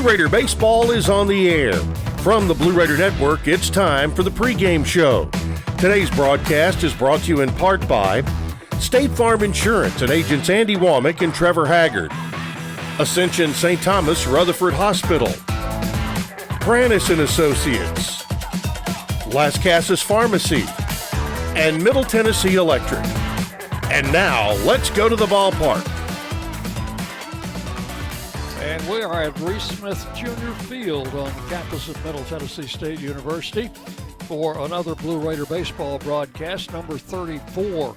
Raider baseball is on the air. From the Blue Raider Network, it's time for the pregame show. Today's broadcast is brought to you in part by State Farm Insurance and agents Andy Womack and Trevor Haggard, Ascension St. Thomas Rutherford Hospital, Brannis and Associates, Las Casas Pharmacy, and Middle Tennessee Electric. And now, let's go to the ballpark. And we are at Reese Smith Jr. Field on the campus of Middle Tennessee State University for another Blue Raider baseball broadcast, number 34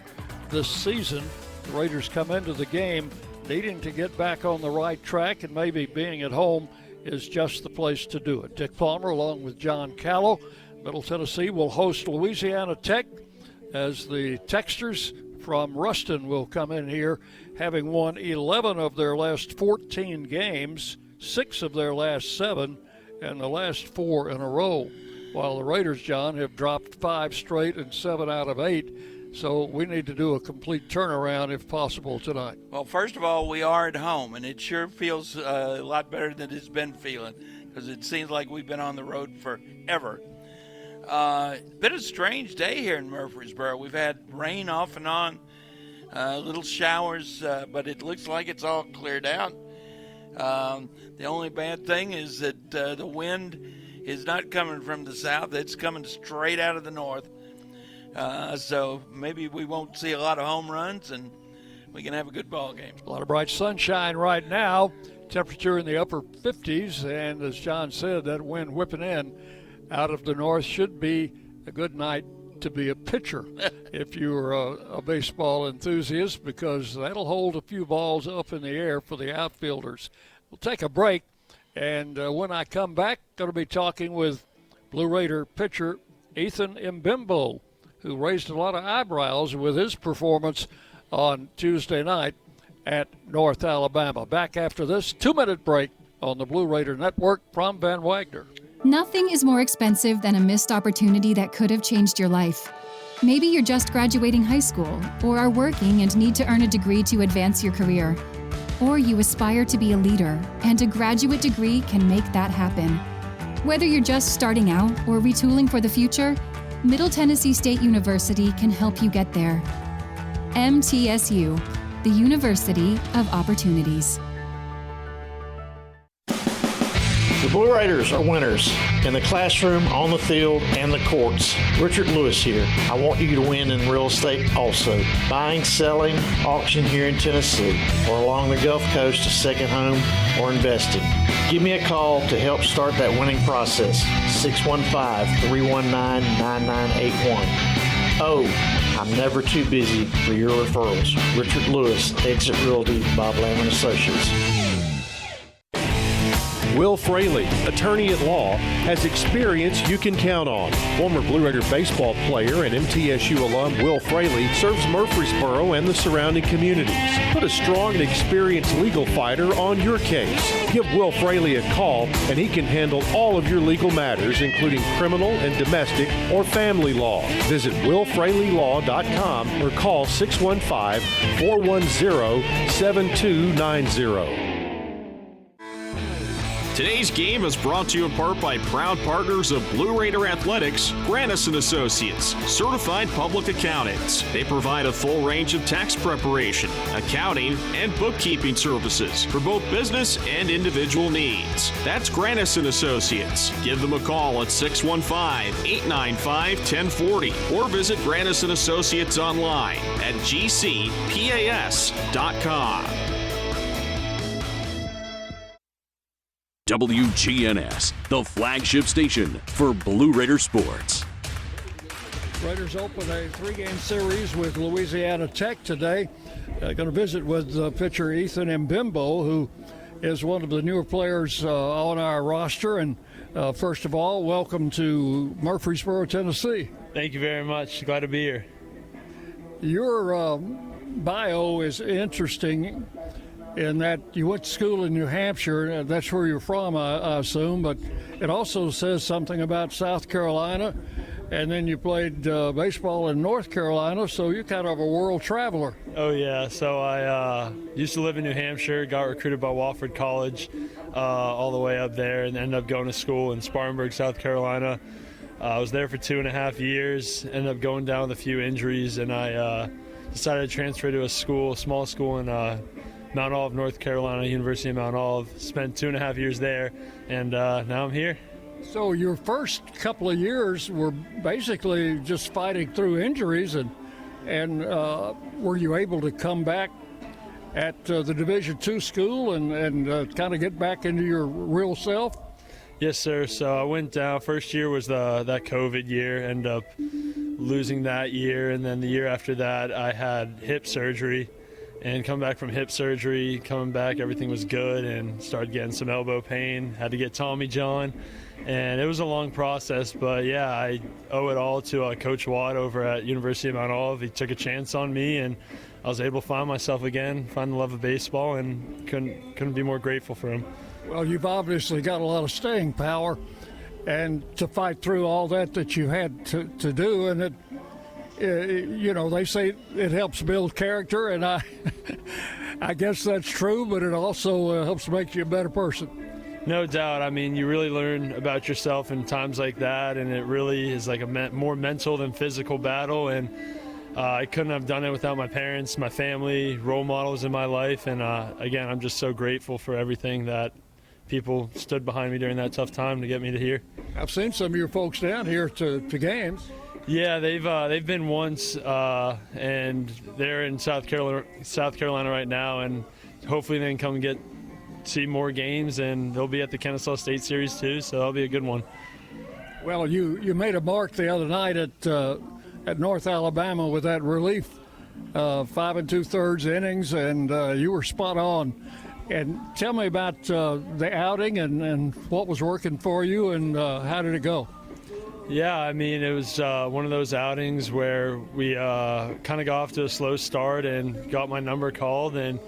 this season. The Raiders come into the game needing to get back on the right track, and maybe being at home is just the place to do it. Dick Palmer along with John Callow. Middle Tennessee will host Louisiana Tech as the Texters from Ruston will come in here, having won 11 of their last 14 games, 6 of their last 7, and the last 4 in a row. While the Raiders, John, have dropped 5 straight and 7 out of 8. So we need to do a complete turnaround if possible tonight. Well, first of all, we are at home, and it sure feels a lot better than it's been feeling, because it seems like we've been on the road forever. Been a strange day here in Murfreesboro. We've had rain off and on, little showers, but it looks like it's all cleared out. The only bad thing is that the wind is not coming from the south. It's coming straight out of the north. So maybe we won't see a lot of home runs, and we can have a good ball game. A lot of bright sunshine right now. Temperature in the upper 50s, and as John said, that wind whipping in out of the north should be a good night to be a pitcher if you're a baseball enthusiast, because that'll hold a few balls up in the air for the outfielders. We'll take a break, and when I come back, going to be talking with Blue Raider pitcher Ethan Mbimbo, who raised a lot of eyebrows with his performance on Tuesday night at North Alabama. Back after this 2-minute break on the Blue Raider Network from Van Wagner. Nothing is more expensive than a missed opportunity that could have changed your life. Maybe you're just graduating high school, or are working and need to earn a degree to advance your career. Or you aspire to be a leader, and a graduate degree can make that happen. Whether you're just starting out or retooling for the future, Middle Tennessee State University can help you get there. MTSU, the University of Opportunities. The Blue Raiders are winners in the classroom, on the field, and the courts. Richard Lewis here. I want you to win in real estate also. Buying, selling, auction here in Tennessee, or along the Gulf Coast, a second home, or investing. Give me a call to help start that winning process. 615-319-9981. Oh, I'm never too busy for your referrals. Richard Lewis, Exit Realty, Bob Lamb & Associates. Will Fraley, attorney at law, has experience you can count on. Former Blue Raider baseball player and MTSU alum Will Fraley serves Murfreesboro and the surrounding communities. Put a strong and experienced legal fighter on your case. Give Will Fraley a call, and he can handle all of your legal matters, including criminal and domestic or family law. Visit willfraleylaw.com or call 615-410-7290. Today's game is brought to you in part by proud partners of Blue Raider Athletics, Brannis & Associates, certified public accountants. They provide a full range of tax preparation, accounting, and bookkeeping services for both business and individual needs. That's Brannis & Associates. Give them a call at 615-895-1040 or visit Brannis & Associates online at gcpas.com. WGNS, the flagship station for Blue Raider sports. Raiders open a 3-game series with Louisiana Tech today. Going to visit with pitcher Ethan Mbimbo, who is one of the newer players on our roster. And first of all, welcome to Murfreesboro, Tennessee. Thank you very much. Glad to be here. Your bio is interesting in that you went to school in New Hampshire. That's where you're from, I assume, but it also says something about South Carolina, and then you played baseball in North Carolina, so you're kind of a world traveler. Oh, yeah. So I used to live in New Hampshire, got recruited by Wofford College, all the way up there and ended up going to school in Spartanburg, South Carolina. I was there for 2.5 years, ended up going down with a few injuries, and I decided to transfer to a small school in Mount Olive, North Carolina, University of Mount Olive. Spent 2.5 years there, and now I'm here. So your first couple of years were basically just fighting through injuries, and were you able to come back at the Division II school and kind of get back into your real self? Yes, sir. So I went down. First year was that COVID year. Ended up losing that year, and then the year after that, I had hip surgery. And coming back from hip surgery, everything was good, and started getting some elbow pain. Had to get Tommy John, and it was a long process. But yeah, I owe it all to Coach Watt over at University of Mount Olive. He took a chance on me, and I was able to find myself again, find the love of baseball, and couldn't be more grateful for him. Well, you've obviously got a lot of staying power, and to fight through all that you had to do, and it, they say it helps build character, and I guess that's true, but it also helps make you a better person. No doubt. I mean, you really learn about yourself in times like that, and it really is like a more mental than physical battle, and I couldn't have done it without my parents, my family, role models in my life, and again, I'm just so grateful for everything that people stood behind me during that tough time to get me to here. I've seen some of your folks down here to games. Yeah, they've been once, and they're in South Carolina right now, and hopefully they can come and see more games, and they'll be at the Kennesaw State Series too, so that'll be a good one. Well, you made a mark the other night at North Alabama with that relief 5 2/3 innings, and you were spot on. And tell me about the outing and what was working for you, and how did it go? Yeah, I mean, it was one of those outings where we kind of got off to a slow start and got my number called, and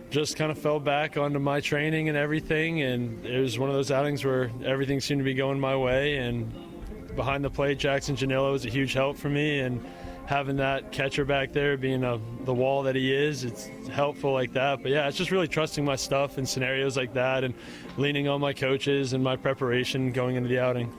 just kind of fell back onto my training and everything. And it was one of those outings where everything seemed to be going my way. And behind the plate, Jackson Janillo was a huge help for me. And having that catcher back there being the wall that he is, it's helpful like that. But yeah, it's just really trusting my stuff in scenarios like that and leaning on my coaches and my preparation going into the outing.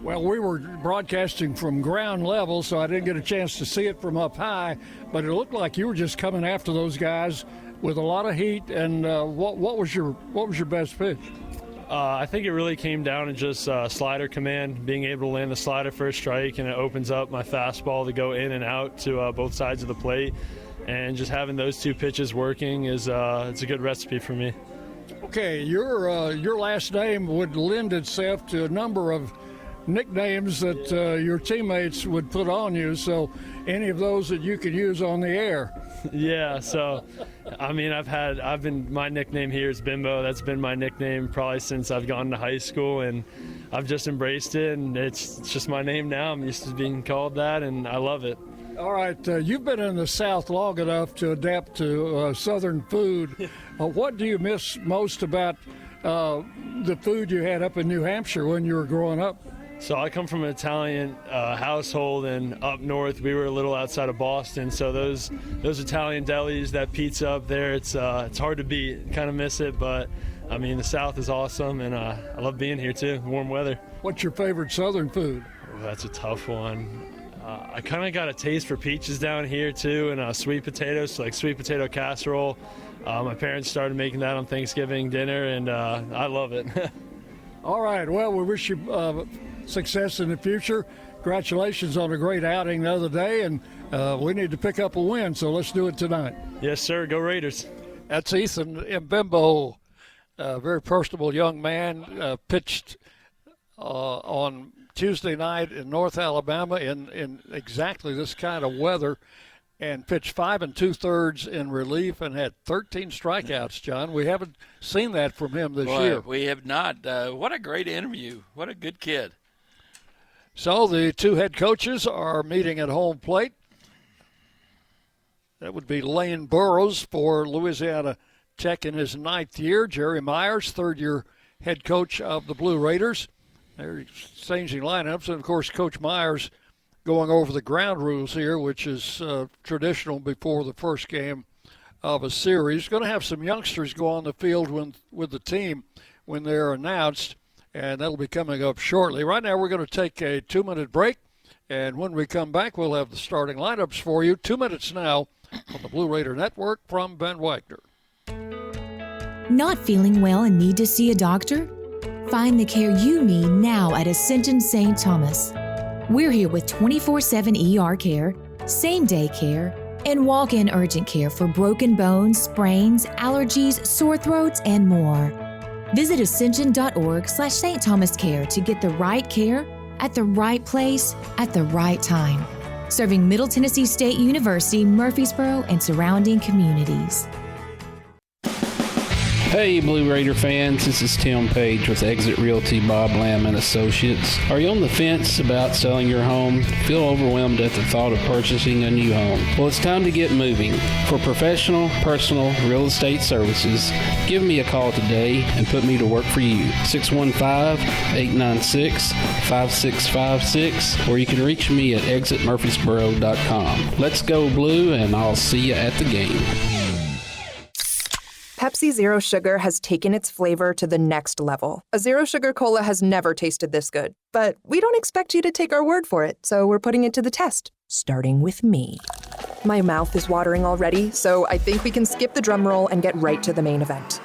Well, we were broadcasting from ground level, so I didn't get a chance to see it from up high, but it looked like you were just coming after those guys with a lot of heat. And what was your best pitch? I think it really came down to just slider command, being able to land the slider for a strike, and it opens up my fastball to go in and out to both sides of the plate. And just having those two pitches working it's a good recipe for me. Okay, your last name would lend itself to a number of nicknames that your teammates would put on you. So any of those that you could use on the air? Yeah, so I mean, my nickname here is Bimbo. That's been my nickname probably since I've gone to high school, and I've just embraced it, and it's just my name now. I'm used to being called that, and I love it. All right, you've been in the South long enough to adapt to Southern food. What do you miss most about the food you had up in New Hampshire when you were growing up? So I come from an Italian household, and up north we were a little outside of Boston. So those Italian delis, that pizza up there, it's hard to beat. Kind of miss it, but I mean the South is awesome, and I love being here too. Warm weather. What's your favorite Southern food? Oh, that's a tough one. I kind of got a taste for peaches down here too, and sweet potatoes, like sweet potato casserole. My parents started making that on Thanksgiving dinner, and I love it. All right. Well, we wish you success in the future. Congratulations on a great outing the other day, and we need to pick up a win, so let's do it tonight. Yes, sir. Go Raiders. That's Ethan Mbembo, a very personable young man, pitched on Tuesday night in North Alabama in exactly this kind of weather, and pitched 5 2/3 in relief and had 13 strikeouts, John. We haven't seen that from him this year. We have not. What a great interview. What a good kid. So the two head coaches are meeting at home plate. That would be Lane Burroughs for Louisiana Tech in his 9th year. Jerry Myers, third-year head coach of the Blue Raiders. They're exchanging lineups. And, of course, Coach Myers going over the ground rules here, which is traditional before the first game of a series. Going to have some youngsters go on the field with the team. when they're announced, and that'll be coming up shortly. Right now we're going to take a 2-minute break, and when we come back we'll have the starting lineups for you. 2 minutes now on the Blue Raider Network from Ben Wagner. Not feeling well and need to see a doctor? Find the care you need now at Ascension St. Thomas. We're here with 24/7 ER care, same-day care, and walk-in urgent care for broken bones, sprains, allergies, sore throats, and more. Visit ascension.org/St. Thomas Care to get the right care at the right place at the right time. Serving Middle Tennessee State University, Murfreesboro, and surrounding communities. Hey Blue Raider fans, this is Tim Page with Exit Realty Bob Lamb and Associates. Are you on the fence about selling your home? Feel overwhelmed at the thought of purchasing a new home? Well, it's time to get moving. For professional, personal real estate services, give me a call today and put me to work for you. 615-896-5656, or you can reach me at exitmurfreesboro.com. Let's go Blue, and I'll see you at the game. Pepsi Zero Sugar has taken its flavor to the next level. A Zero Sugar Cola has never tasted this good. But we don't expect you to take our word for it, so we're putting it to the test, starting with me. My mouth is watering already, so I think we can skip the drum roll and get right to the main event.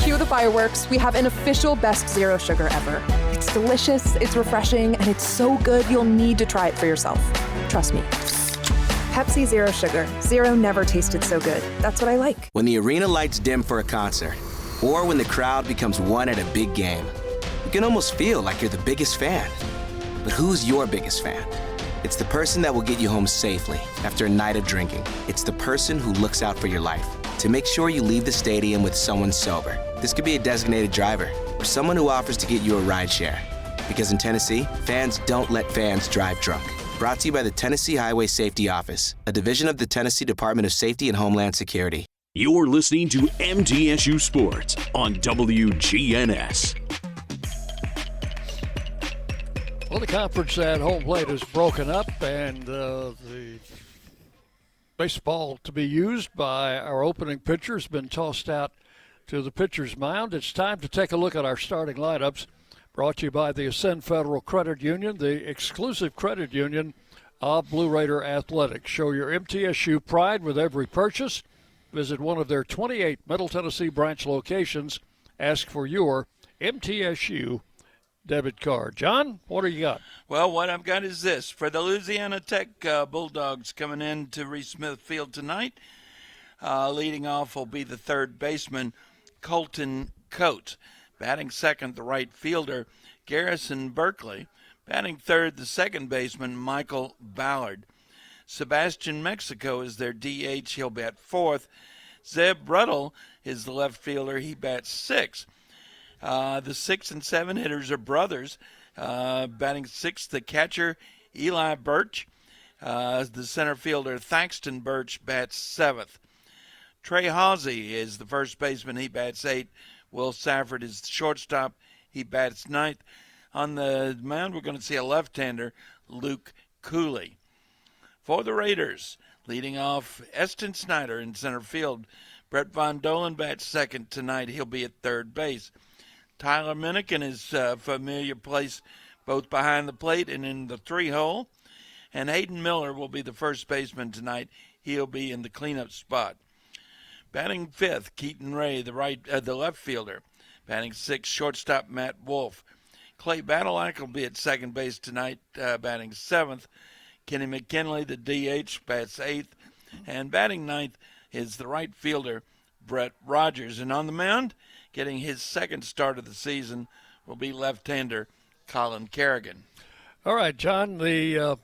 Cue the fireworks. We have an official best Zero Sugar ever. It's delicious, it's refreshing, and it's so good you'll need to try it for yourself. Trust me. Pepsi Zero Sugar. Zero never tasted so good. That's what I like. When the arena lights dim for a concert, or when the crowd becomes one at a big game, you can almost feel like you're the biggest fan. But who's your biggest fan? It's the person that will get you home safely after a night of drinking. It's the person who looks out for your life to make sure you leave the stadium with someone sober. This could be a designated driver or someone who offers to get you a ride share. Because in Tennessee, fans don't let fans drive drunk. Brought to you by the Tennessee Highway Safety Office, a division of the Tennessee Department of Safety and Homeland Security. You're listening to MTSU Sports on WGNS. Well, the conference at home plate is broken up, and the baseball to be used by our opening pitcher has been tossed out to the pitcher's mound. It's time to take a look at our starting lineups. Brought to you by the Ascend Federal Credit Union, the exclusive credit union of Blue Raider Athletics. Show your MTSU pride with every purchase. Visit one of their 28 Middle Tennessee branch locations. Ask for your MTSU debit card. John, what do you got? Well, what I've got is this. For the Louisiana Tech Bulldogs coming in to Reese Smith Field tonight, leading off will be the third baseman, Colton Coates. Batting second, the right fielder, Garrison Berkeley. Batting third, the second baseman, Michael Ballard. Sebastian Mexico is their DH. He'll bat fourth. Zeb Ruddle is the left fielder. He bats sixth. The 6 and 7 hitters are brothers. Batting sixth, the catcher, Eli Birch. The center fielder, Thaxton Birch, bats seventh. Trey Hawsey is the first baseman. He bats eighth. Will Safford is the shortstop. He bats ninth. On the mound, we're going to see a left-hander, Luke Cooley. For the Raiders, leading off, Eston Snyder in center field. Brett Von Dolen bats second tonight. He'll be at third base. Tyler Minnick in his familiar place both behind the plate and in the three-hole. And Hayden Miller will be the first baseman tonight. He'll be in the cleanup spot. Batting fifth, Keaton Ray, the left fielder. Batting sixth, shortstop Matt Wolf. Clay Badalak will be at second base tonight, batting seventh. Kenny McKinley, the DH, bats eighth. And batting ninth is the right fielder, Brett Rogers. And on the mound, getting his second start of the season, will be left-hander Colin Kerrigan. All right, John, the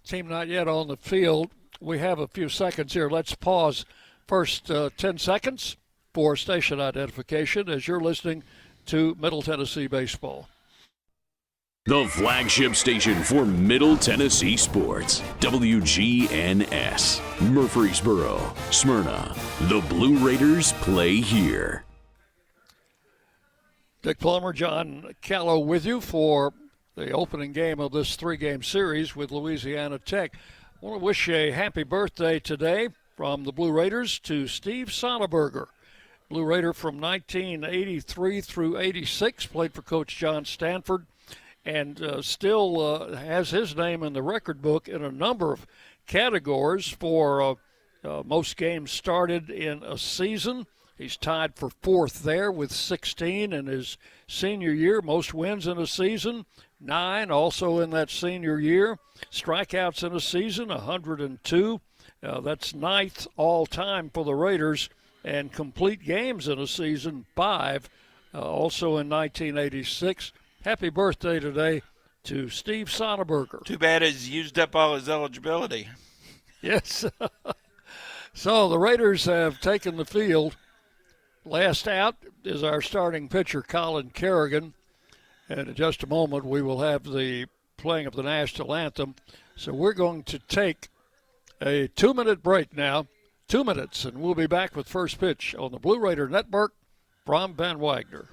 team not yet on the field. We have a few seconds here. Let's pause. First 10 seconds for station identification as you're listening to Middle Tennessee Baseball. The flagship station for Middle Tennessee sports, WGNS, Murfreesboro, Smyrna. The Blue Raiders play here. Dick Plummer, John Callow with you for the opening game of this three-game series with Louisiana Tech. I want to wish a happy birthday today from the Blue Raiders to Steve Sonneberger. Blue Raider from 1983 through 86, played for Coach John Stanford, and still has his name in the record book in a number of categories for most games started in a season. He's tied for fourth there with 16 in his senior year. Most wins in a season, 9 also in that senior year. Strikeouts in a season, 102. That's ninth all-time for the Raiders. And complete games in a season, 5, also in 1986. Happy birthday today to Steve Sonneberger. Too bad he's used up all his eligibility. Yes. So the Raiders have taken the field. Last out is our starting pitcher, Colin Kerrigan. And in just a moment, we will have the playing of the national anthem. So we're going to take a 2-minute break now, 2 minutes, and we'll be back with first pitch on the Blue Raider Network from Van Wagner.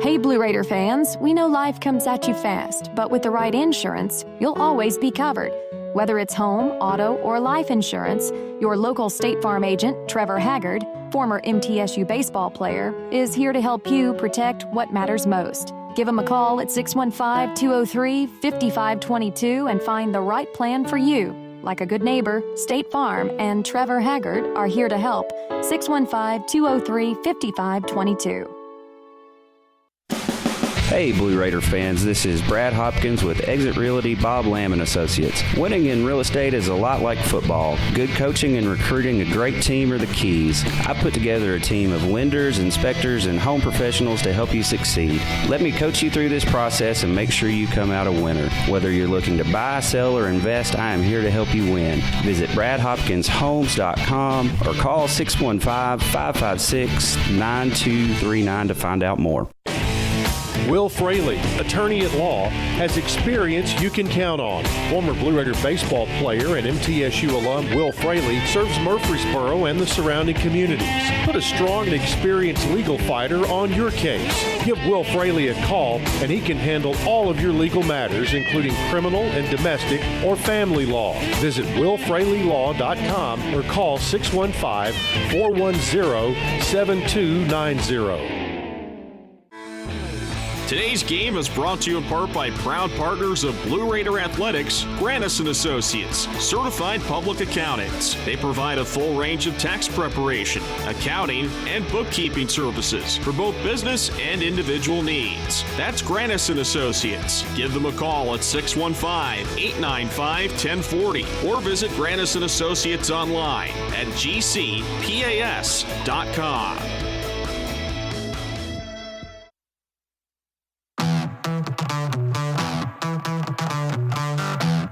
Hey, Blue Raider fans, we know life comes at you fast, but with the right insurance, you'll always be covered. Whether it's home, auto, or life insurance, your local State Farm agent, Trevor Haggard, former MTSU baseball player, is here to help you protect what matters most. Give him a call at 615-203-5522 and find the right plan for you. Like a good neighbor, State Farm and Trevor Haggard are here to help. 615-203-5522. Hey, Blue Raider fans, this is Brad Hopkins with Exit Realty Bob Lamb & Associates. Winning in real estate is a lot like football. Good coaching and recruiting a great team are the keys. I put together a team of lenders, inspectors, and home professionals to help you succeed. Let me coach you through this process and make sure you come out a winner. Whether you're looking to buy, sell, or invest, I am here to help you win. Visit BradHopkinsHomes.com or call 615-556-9239 to find out more. Will Fraley, attorney at law, has experience you can count on. Former Blue Raider baseball player and MTSU alum Will Fraley serves Murfreesboro and the surrounding communities. Put a strong and experienced legal fighter on your case. Give Will Fraley a call and he can handle all of your legal matters, including criminal and domestic or family law. Visit willfraleylaw.com or call 615-410-7290. Today's game is brought to you in part by proud partners of Blue Raider Athletics, Grannis & Associates, certified public accountants. They provide a full range of tax preparation, accounting, and bookkeeping services for both business and individual needs. That's Grannis & Associates. Give them a call at 615-895-1040 or visit Grannis & Associates online at gcpas.com.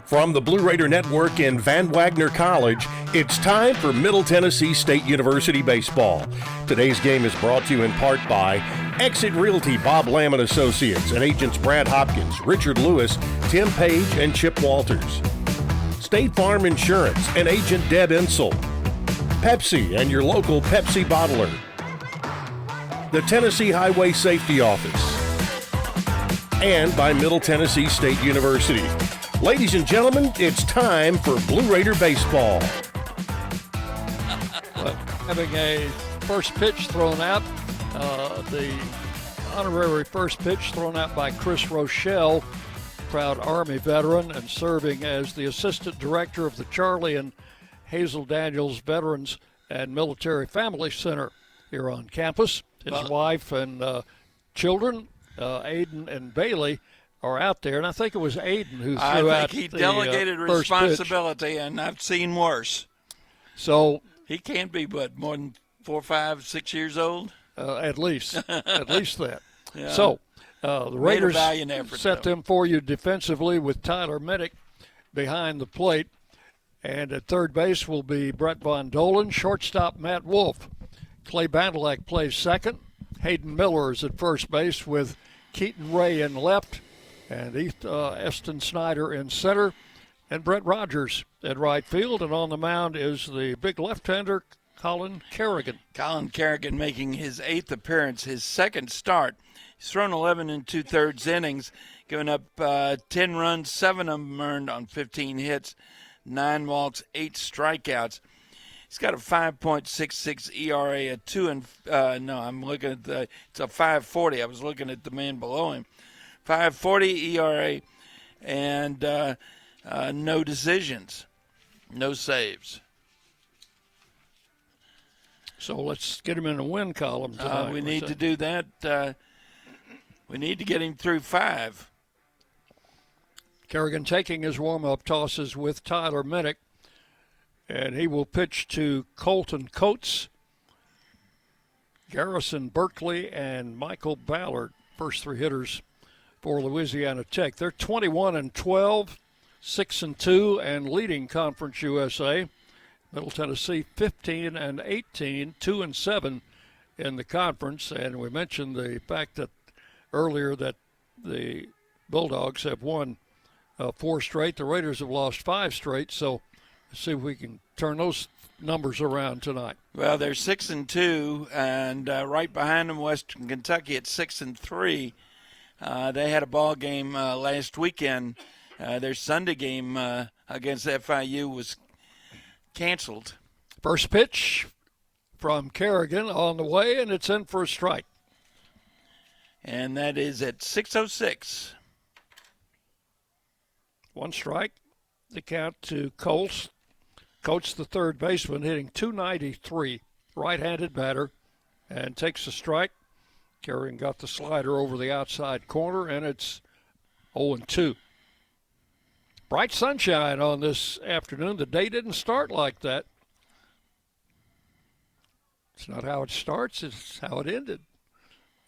From the Blue Raider Network in Van Wagner College, it's time for Middle Tennessee State University baseball. Today's game is brought to you in part by Exit Realty Bob Lamb & Associates and agents Brad Hopkins, Richard Lewis, Tim Page, and Chip Walters. State Farm Insurance and agent Deb Insel. Pepsi and your local Pepsi bottler. The Tennessee Highway Safety Office. And by Middle Tennessee State University. Ladies and gentlemen, it's time for Blue Raider baseball. Having a first pitch thrown out, the honorary first pitch thrown out by Chris Rochelle, proud Army veteran and serving as the assistant director of the Charlie and Hazel Daniels Veterans and Military Family Center here on campus. His wife and children, Aiden and Bailey, are out there, and I think it was Aiden who threw out the he delegated responsibility, and I've seen worse. So he can't be, but more than 4, 5, 6 years old? At least that. Yeah. So the Raiders effort, set them for you defensively with Tyler Minnick behind the plate, and at third base will be Brett Von Dolan, shortstop Matt Wolf. Clay Bandalak plays second. Hayden Miller is at first base with Keaton Ray in left, and Eston Snyder in center, and Brett Rogers at right field. And on the mound is the big left-hander, Colin Kerrigan. Colin Kerrigan making his 8th appearance, his second start. He's thrown 11 2/3 innings, giving up 10 runs, 7 of them earned on 15 hits, 9 walks, 8 strikeouts. He's got a 5.66 ERA, it's a 5.40. I was looking at the man below him. 5.40 ERA and no decisions, no saves. So let's get him in the win column tonight. We need to do that. We need to get him through 5. Kerrigan taking his warm-up tosses with Tyler Minnick, and he will pitch to Colton Coates, Garrison Berkeley, and Michael Ballard, first 3 hitters for Louisiana Tech. They're 21-12, 6-2, and leading Conference USA. Middle Tennessee 15-18, 2-7 in the conference. And we mentioned the fact that earlier that the Bulldogs have won 4 straight. The Raiders have lost 5 straight. So let's see if we can turn those numbers around tonight. Well, they're 6-2, and right behind them, Western Kentucky at 6-3. They had a ball game last weekend. Their Sunday game against FIU was canceled. First pitch from Kerrigan on the way, and it's in for a strike. And that is at 6:06. 1 strike. The count to Colts. Coates, the third baseman, hitting .293, right-handed batter, and takes a strike. Kerrigan got the slider over the outside corner, and it's 0-2. Bright sunshine on this afternoon. The day didn't start like that. It's not how it starts, it's how it ended.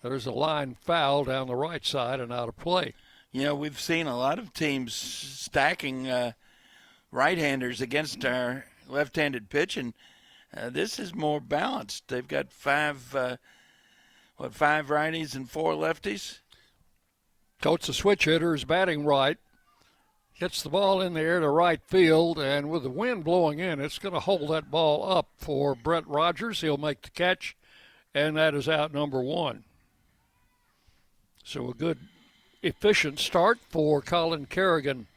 There's a line foul down the right side and out of play. You know, we've seen a lot of teams stacking right-handers against our left-handed pitch, and this is more balanced. They've got 5 righties and 4 lefties? Coates, the switch hitter, is batting right. Hits the ball in the air to right field, and with the wind blowing in, it's going to hold that ball up for Brett Rogers. He'll make the catch, and that is out number 1. So a good, efficient start for Colin Kerrigan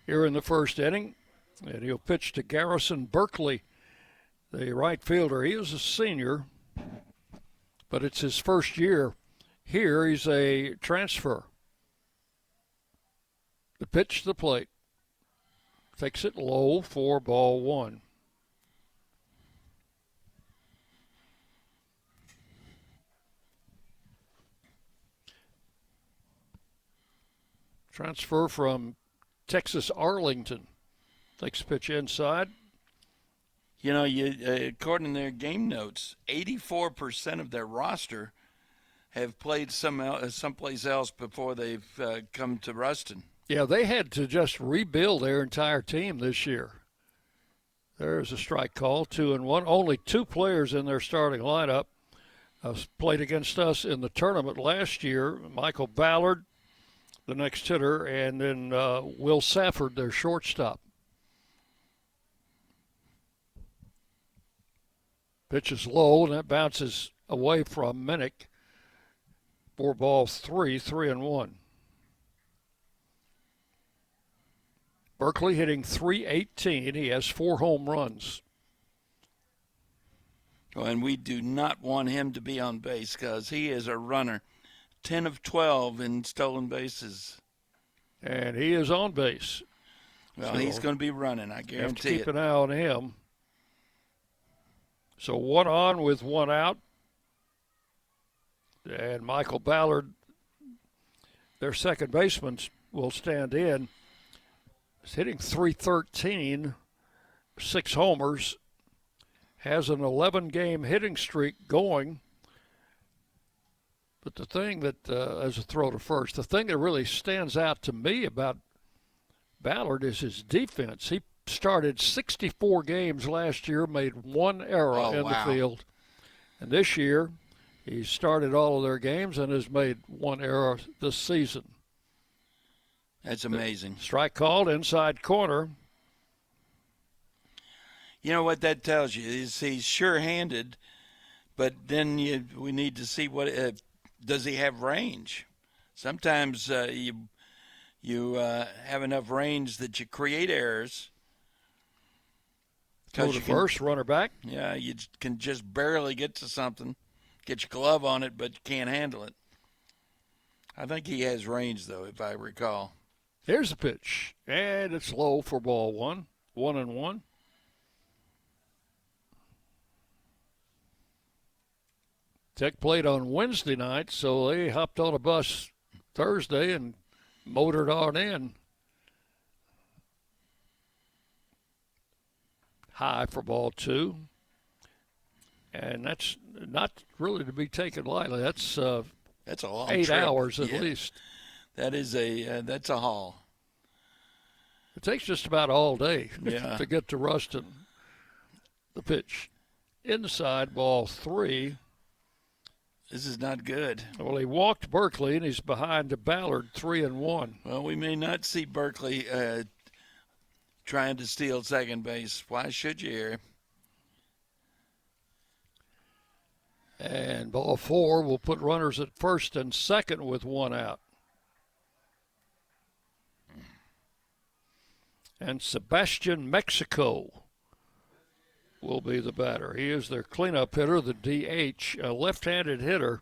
here in the first inning. And he'll pitch to Garrison Berkeley, the right fielder. He is a senior, but it's his first year here. He's a transfer. The pitch to the plate. Takes it low for ball 1. Transfer from Texas Arlington. Takes pitch inside. You know, according to their game notes, 84% of their roster have played someplace else before they've come to Ruston. Yeah, they had to just rebuild their entire team this year. There's a strike call, 2-1. Only 2 players in their starting lineup played against us in the tournament last year. Michael Ballard, the next hitter, and then Will Safford, their shortstop. Pitch is low, and that bounces away from Minnick for ball 3, 3-1. Berkeley hitting .318. He has 4 home runs. Oh, and we do not want him to be on base because he is a runner. 10 of 12 in stolen bases. And he is on base. Well, so he's going to be running, I guarantee have to keep it. an eye on him. So 1 on with 1 out. And Michael Ballard, their second baseman, will stand in. He's hitting .313, 6 homers, has an 11-game hitting streak going. But the thing that, as a throw to first, the thing that really stands out to me about Ballard is his defense. He started 64 games last year, made 1 error in the field. And this year, he started all of their games and has made 1 error this season. That's amazing. Strike called, inside corner. You know what that tells you is he's sure-handed, but then we need to see what does he have range. Sometimes you have enough range that you create errors. Go to first, runner back. Yeah, you can just barely get to something, get your glove on it, but you can't handle it. I think he has range, though, if I recall. Here's the pitch, and it's low for ball one. 1-1. Tech played on Wednesday night, so they hopped on a bus Thursday and motored on in. High for ball two. And that's not really to be taken lightly. That's a long 8 trip. hours at least. That is that's a haul. It takes just about all day to get to Ruston. The pitch. Inside ball three. This is not good. Well, he walked Berkeley, and he's behind to Ballard, 3-1. Well, we may not see Berkeley trying to steal second base. Why should you here? And ball four will put runners at first and second with one out. And Sebastian Mexico will be the batter. He is their cleanup hitter, the DH, a left-handed hitter.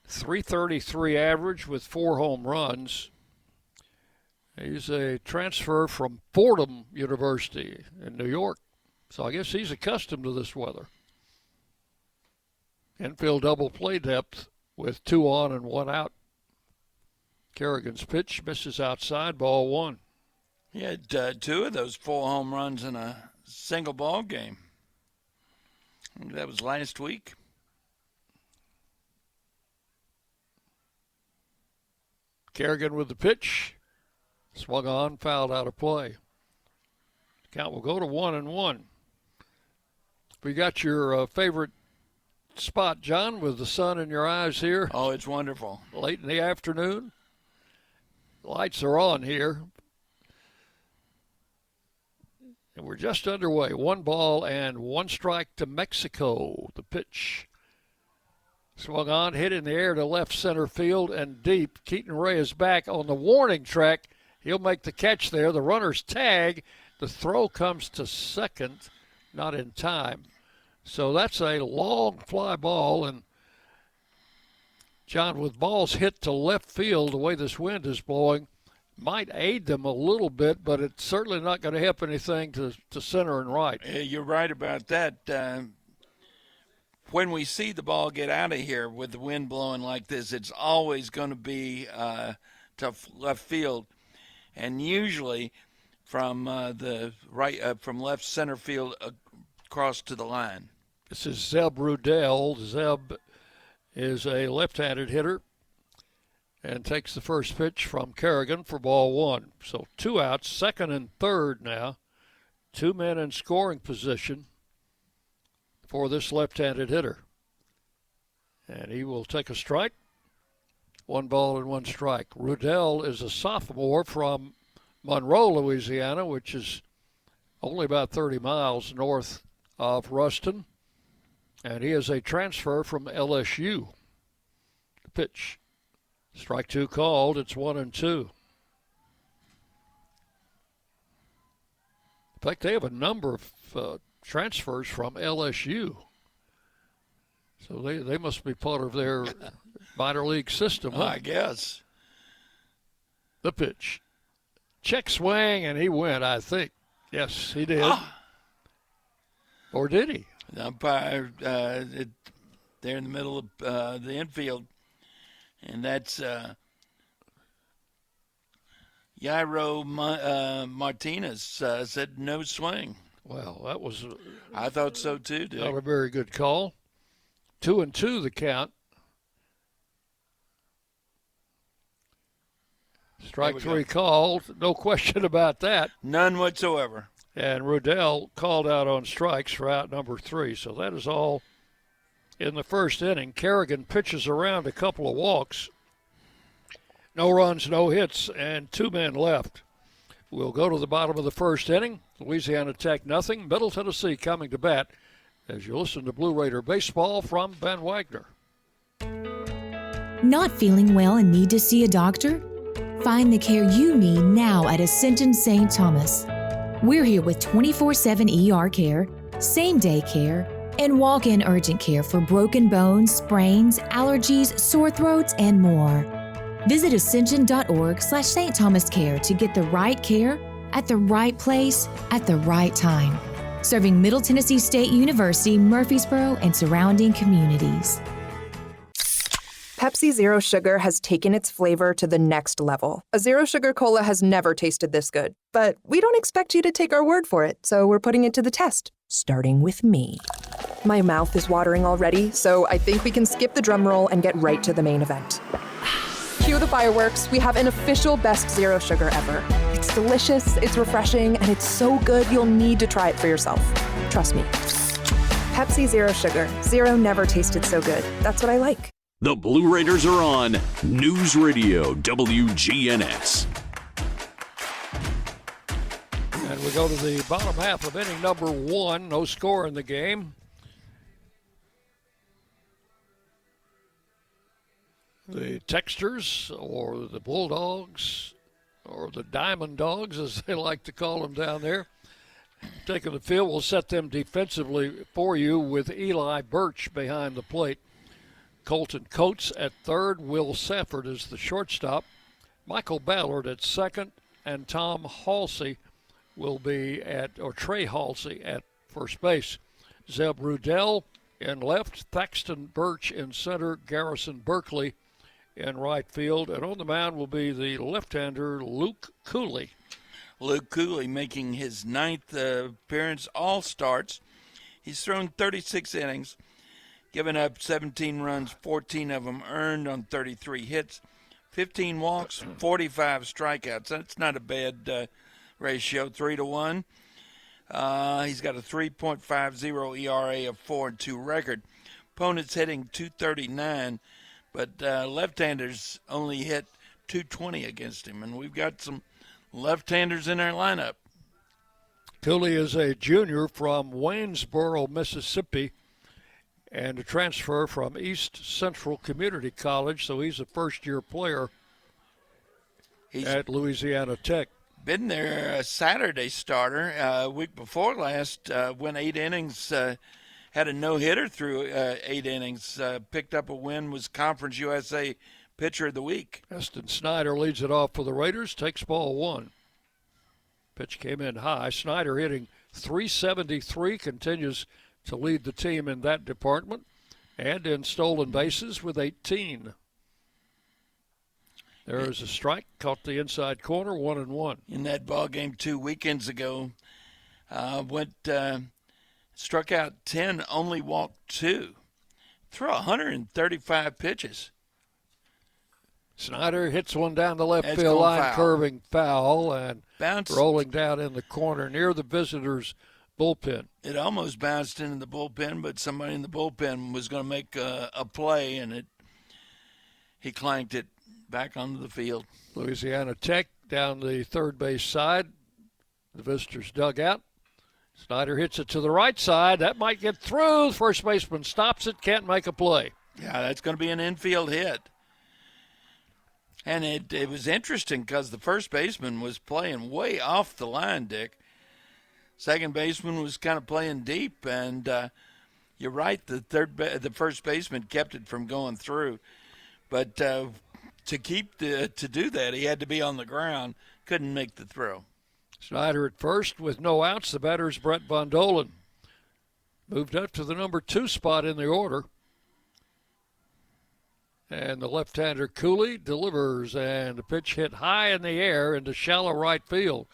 333 average with 4 home runs. He's a transfer from Fordham University in New York, so I guess he's accustomed to this weather. Infield double play depth with 2 on and 1 out. Kerrigan's pitch misses outside, ball one. He had 2 of those 4 home runs in a single ball game. That was last week. Kerrigan with the pitch. Swung on, fouled out of play. Count will go to 1-1. We got your favorite spot, John, with the sun in your eyes here. Oh, it's wonderful. Late in the afternoon. Lights are on here. And we're just underway. 1 ball and 1 strike to Mexico. The pitch. Swung on, hit in the air to left center field and deep. Keaton Ray is back on the warning track. He'll make the catch there. The runner's tag. The throw comes to second, not in time. So that's a long fly ball. And, John, with balls hit to left field, the way this wind is blowing, might aid them a little bit, but it's certainly not going to help anything to center and right. You're right about that. When we see the ball get out of here with the wind blowing like this, it's always going to be to left field, and usually from the right from left center field across to the line. This is Zeb Rudell. Zeb is a left-handed hitter and takes the first pitch from Kerrigan for ball one. So 2 outs, second and third now. 2 men in scoring position for this left-handed hitter. And he will take a strike. 1 ball and 1 strike. Rudell is a sophomore from Monroe, Louisiana, which is only about 30 miles north of Ruston. And he is a transfer from LSU. The pitch. Strike 2 called. It's 1-2. In fact, they have a number of transfers from LSU. So they must be part of their minor league system. Huh? I guess. The pitch. Check swing, and he went, I think. Yes, he did. Or did he? The umpire, they're in the middle of the infield. And that's Jairo Martinez said no swing. Well, that was... I thought so too, dude. Not a very good call. 2-2 the count. Strike 3 called. No question about that. None whatsoever. And Rudell called out on strikes for out number 3. So that is all in the first inning. Kerrigan pitches around a couple of walks. No runs, no hits, and 2 men left. We'll go to the bottom of the first inning. Louisiana Tech nothing. Middle Tennessee coming to bat as you listen to Blue Raider Baseball from Ben Wagner. Not feeling well and need to see a doctor? Find the care you need now at Ascension St. Thomas. We're here with 24/7 ER care, same-day care, and walk-in urgent care for broken bones, sprains, allergies, sore throats, and more. Visit ascension.org/St. Thomas Care to get the right care at the right place at the right time. Serving Middle Tennessee State University, Murfreesboro, and surrounding communities. Pepsi Zero Sugar has taken its flavor to the next level. A Zero Sugar Cola has never tasted this good. But we don't expect you to take our word for it, so we're putting it to the test, starting with me. My mouth is watering already, so I think we can skip the drum roll and get right to the main event. Cue the fireworks. We have an official best Zero Sugar ever. It's delicious, it's refreshing, and it's so good you'll need to try it for yourself. Trust me. Pepsi Zero Sugar. Zero never tasted so good. That's what I like. The Blue Raiders are on News Radio WGNS. And we go to the bottom half of inning number 1. No score in the game. The Texters, or the Bulldogs, or the Diamond Dogs, as they like to call them down there, taking the field. Will set them defensively for you with Eli Birch behind the plate. Colton Coates at third. Will Safford is the shortstop. Michael Ballard at second. And Tom Halsey will be Trey Halsey at first base. Zeb Rudell in left. Thaxton Birch in center. Garrison Berkeley in right field. And on the mound will be the left-hander Luke Cooley. Luke Cooley making his 9th appearance, all starts. He's thrown 36 innings, given up 17 runs, 14 of them earned on 33 hits, 15 walks, 45 strikeouts. That's not a bad ratio, 3-1. He's got a 3.50 ERA, of 4-2 record. Opponents hitting .239, but left-handers only hit .220 against him, and we've got some left-handers in our lineup. Cooley is a junior from Waynesboro, Mississippi, and a transfer from East Central Community College, so he's a first-year player at Louisiana Tech. Been there a Saturday starter. Week before last, went 8 innings, had a no-hitter through 8 innings, picked up a win, was Conference USA Pitcher of the Week. Eston Snyder leads it off for the Raiders, takes ball 1. Pitch came in high. Snyder hitting .373, continues to lead the team in that department, and in stolen bases with 18. There is a strike, caught the inside corner, 1-1. In that ball game 2 weekends ago, struck out 10, only walked 2. Threw 135 pitches. Snyder hits one down the left field line, foul. curving foul, and bounced, rolling down in the corner near the visitors' bullpen. It almost bounced into the bullpen, but somebody in the bullpen was going to make a play, and he clanked it back onto the field. Louisiana Tech down the third base side. The visitors' dugout. Snyder hits it to the right side. That might get through. The first baseman stops it, can't make a play. Yeah, that's going to be an infield hit. And it was interesting because the first baseman was playing way off the line, Dick. Second baseman was kind of playing deep, and you're right. The first baseman kept it from going through, but to do that, he had to be on the ground. Couldn't make the throw. Snyder at first with no outs. The batter is Brett Von Dolen. Moved up to the number 2 spot in the order. And the left-hander Cooley delivers, and the pitch hit high in the air into shallow right field.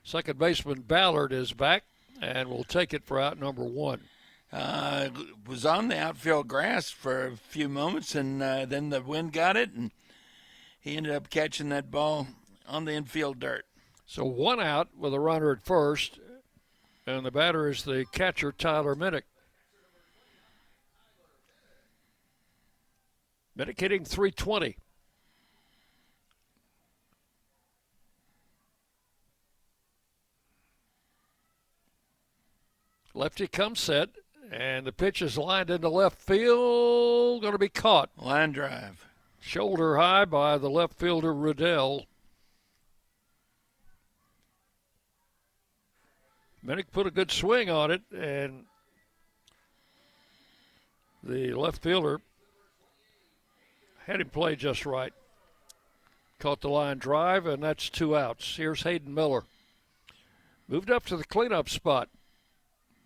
Second baseman Ballard is back and will take it for out number 1. Was on the outfield grass for a few moments, and then the wind got it, and he ended up catching that ball on the infield dirt. So 1 out with a runner at first, and the batter is the catcher Tyler Minnick. Minnick hitting .320. Lefty comes set, and the pitch is lined into left field. Going to be caught. Line drive. Shoulder high by the left fielder Rudell. Minnick put a good swing on it, and the left fielder had him play just right. Caught the line drive, and that's 2 outs. Here's Hayden Miller. Moved up to the cleanup spot.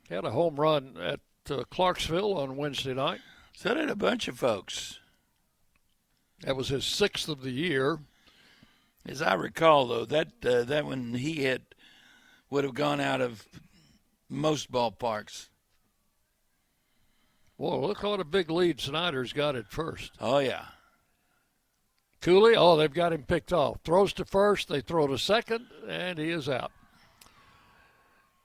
Had a home run at Clarksville on Wednesday night. So did a bunch of folks. That was his 6th of the year. As I recall, though, that one he hit would have gone out of most ballparks. Well, look what a big lead Snyder's got at first. Oh, yeah. Cooley, they've got him picked off. Throws to first, they throw to second, and he is out.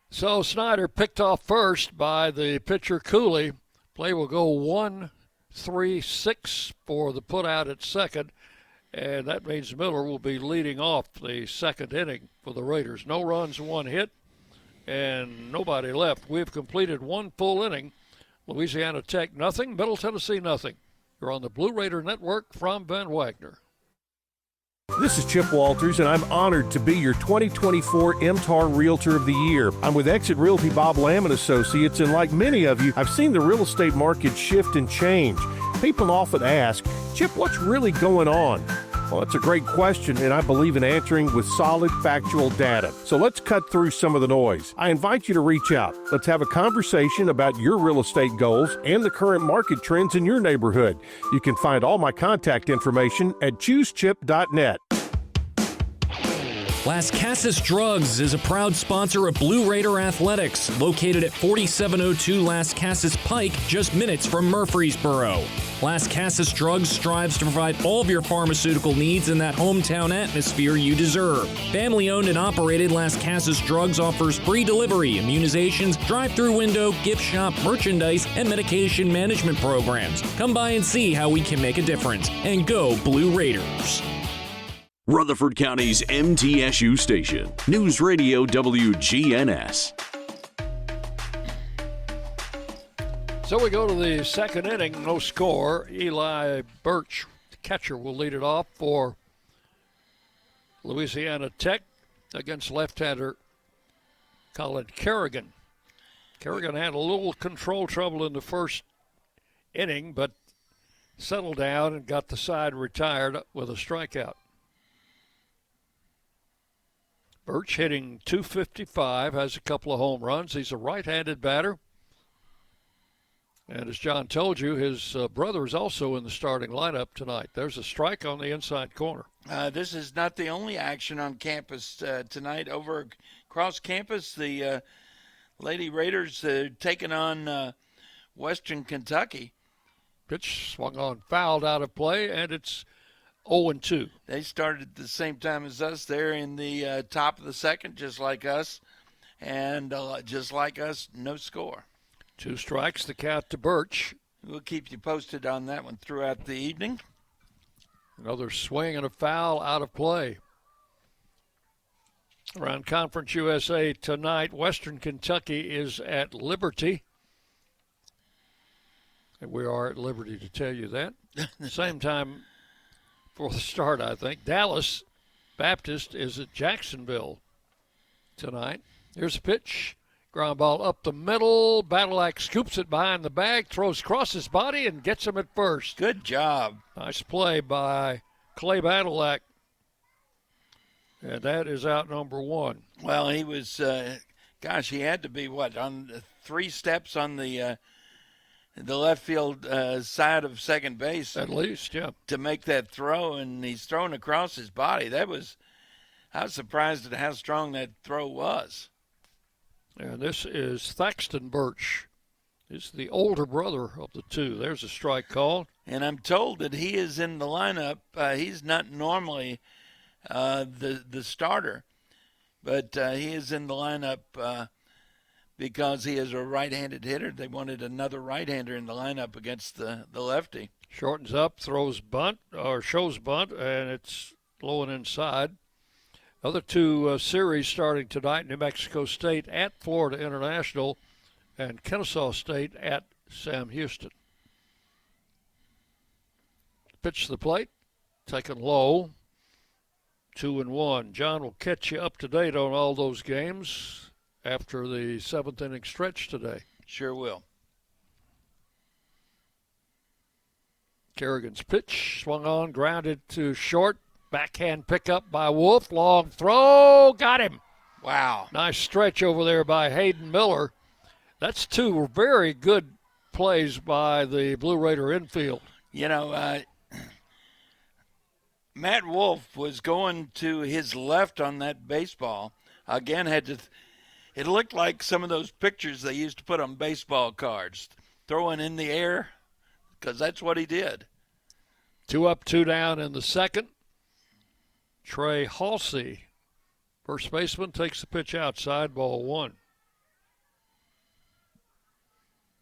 So Snyder picked off first by the pitcher Cooley. Play will go 1-3-6 for the put out at second, and that means Miller will be leading off the second inning for the Raiders. No runs, 1 hit, and nobody left. We've completed 1 full inning. Louisiana Tech nothing, Middle Tennessee nothing. You're on the Blue Raider Network from Van Wagner. This is Chip Walters, and I'm honored to be your 2024 MTAR Realtor of the Year. I'm with Exit Realty Bob Lamb and Associates, and like many of you, I've seen the real estate market shift and change. People often ask, Chip, what's really going on? Well, that's a great question, and I believe in answering with solid factual data. So let's cut through some of the noise. I invite you to reach out. Let's have a conversation about your real estate goals and the current market trends in your neighborhood. You can find all my contact information at choosechip.net. Las Casas Drugs is a proud sponsor of Blue Raider Athletics, located at 4702 Las Casas Pike, just minutes from Murfreesboro. Las Casas Drugs strives to provide all of your pharmaceutical needs in that hometown atmosphere you deserve. Family-owned and operated, Las Casas Drugs offers free delivery, immunizations, drive-through window, gift shop, merchandise, and medication management programs. Come by and see how we can make a difference. And go Blue Raiders! Rutherford County's MTSU station, News Radio WGNS. So we go to the second inning, no score. Eli Birch, the catcher, will lead it off for Louisiana Tech against left-hander Colin Kerrigan. Kerrigan had a little control trouble in the first inning, but settled down and got the side retired with a strikeout. Birch hitting .255, has a couple of home runs. He's a right-handed batter. And as John told you, his brother is also in the starting lineup tonight. There's a strike on the inside corner. This is not the only action on campus tonight. Over across campus, the Lady Raiders taking on Western Kentucky. Pitch swung on, fouled out of play, and it's 0-2. They started at the same time as us. They're in the top of the second, just like us. And just like us, no score. 2 strikes, the count to Birch. We'll keep you posted on that one throughout the evening. Another swing and a foul out of play. Around Conference USA tonight, Western Kentucky is at Liberty. And we are at liberty to tell you that. Same time for the start, I think. Dallas Baptist is at Jacksonville tonight. Here's a pitch. Ground ball up the middle. Badalak scoops it behind the bag, throws across his body, and gets him at first. Good job. Nice play by Clay Badalak. And that is out number 1. Well, he was, he had to be, on 3 steps on the left field side of second base. At least, yeah. To make that throw, and he's thrown across his body. I was surprised at how strong that throw was. And this is Thaxton Birch. He's the older brother of the two. There's a strike called. And I'm told that he is in the lineup. He's not normally the starter, but he is in the lineup because he is a right-handed hitter. They wanted another right-hander in the lineup against the lefty. Shortens up, shows bunt, and it's low and inside. Other 2 series starting tonight, New Mexico State at Florida International and Kennesaw State at Sam Houston. Pitch to the plate, taken low, 2-1. John will catch you up to date on all those games after the seventh inning stretch today. Sure will. Kerrigan's pitch swung on, grounded to short. Backhand pickup by Wolf. Long throw. Got him. Wow. Nice stretch over there by Hayden Miller. That's two very good plays by the Blue Raider infield. You know, Matt Wolf was going to his left on that baseball. Again, it looked like some of those pictures they used to put on baseball cards, throwing in the air, because that's what he did. 2 up, 2 down in the second. Trey Halsey, first baseman, takes the pitch outside, ball 1.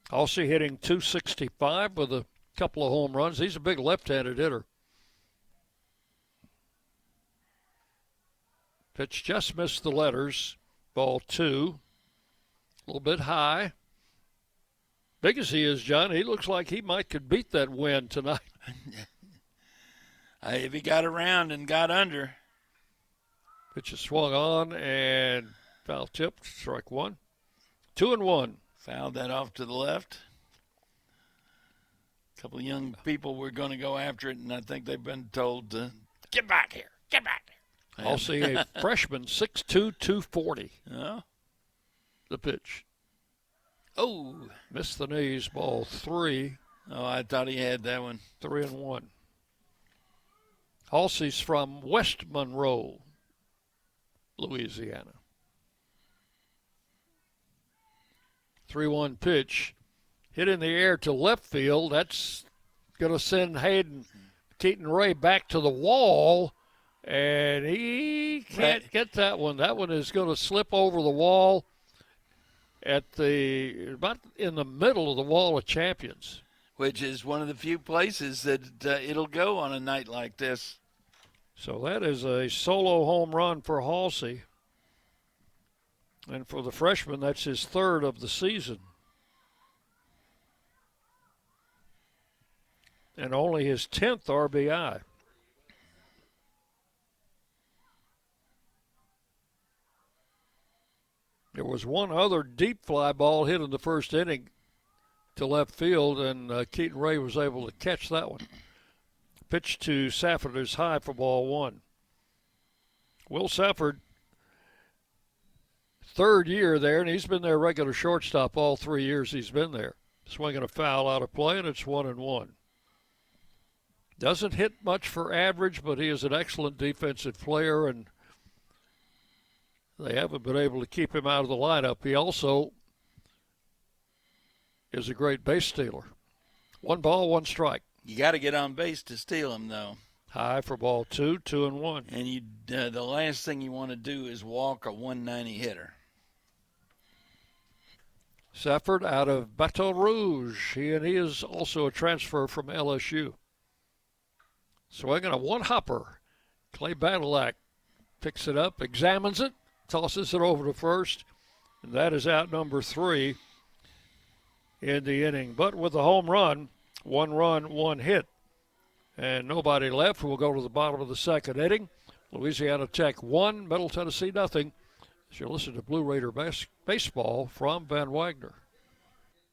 Halsey hitting .265 with a couple of home runs. He's a big left-handed hitter. Pitch just missed the letters, ball 2. A little bit high. Big as he is, John, he looks like he could beat that wind tonight. If he got around and got under. Pitch is swung on and foul tipped, strike 1. 2-1. Fouled that off to the left. A couple of young people were going to go after it, and I think they've been told to get back here, get back here. I'll see a freshman, 6'2", 240. Oh. The pitch. Oh. Missed the knees, ball 3. Oh, I thought he had that one. 3-1. Halsey's from West Monroe, Louisiana. 3-1 pitch. Hit in the air to left field. That's going to send Keaton Ray back to the wall, and he can't get that one. That one is going to slip over the wall about in the middle of the Wall of Champions. Which is one of the few places that it'll go on a night like this. So that is a solo home run for Halsey. And for the freshman, that's his third of the season. And only his 10th RBI. There was one other deep fly ball hit in the first inning to left field, and Keaton Ray was able to catch that one. Pitch to Safford is high for ball 1. Will Safford, third year there, and he's been their regular shortstop all 3 years he's been there. Swinging a foul out of play, and it's 1-1. Doesn't hit much for average, but he is an excellent defensive player, and they haven't been able to keep him out of the lineup. He also is a great base stealer. 1 ball, 1 strike. You got to get on base to steal him, though. High for ball 2, 2-1. And the last thing you want to do is walk a 190 hitter. Safford out of Baton Rouge. He is also a transfer from LSU. Swinging a one-hopper. Clay Badalak picks it up, examines it, tosses it over to first, and that is out number 3 in the inning. But with a home run, 1 run, 1 hit, and nobody left, we'll go to the bottom of the second inning. Louisiana Tech 1, Middle Tennessee nothing. As you listen to Blue Raider baseball from Van Wagner.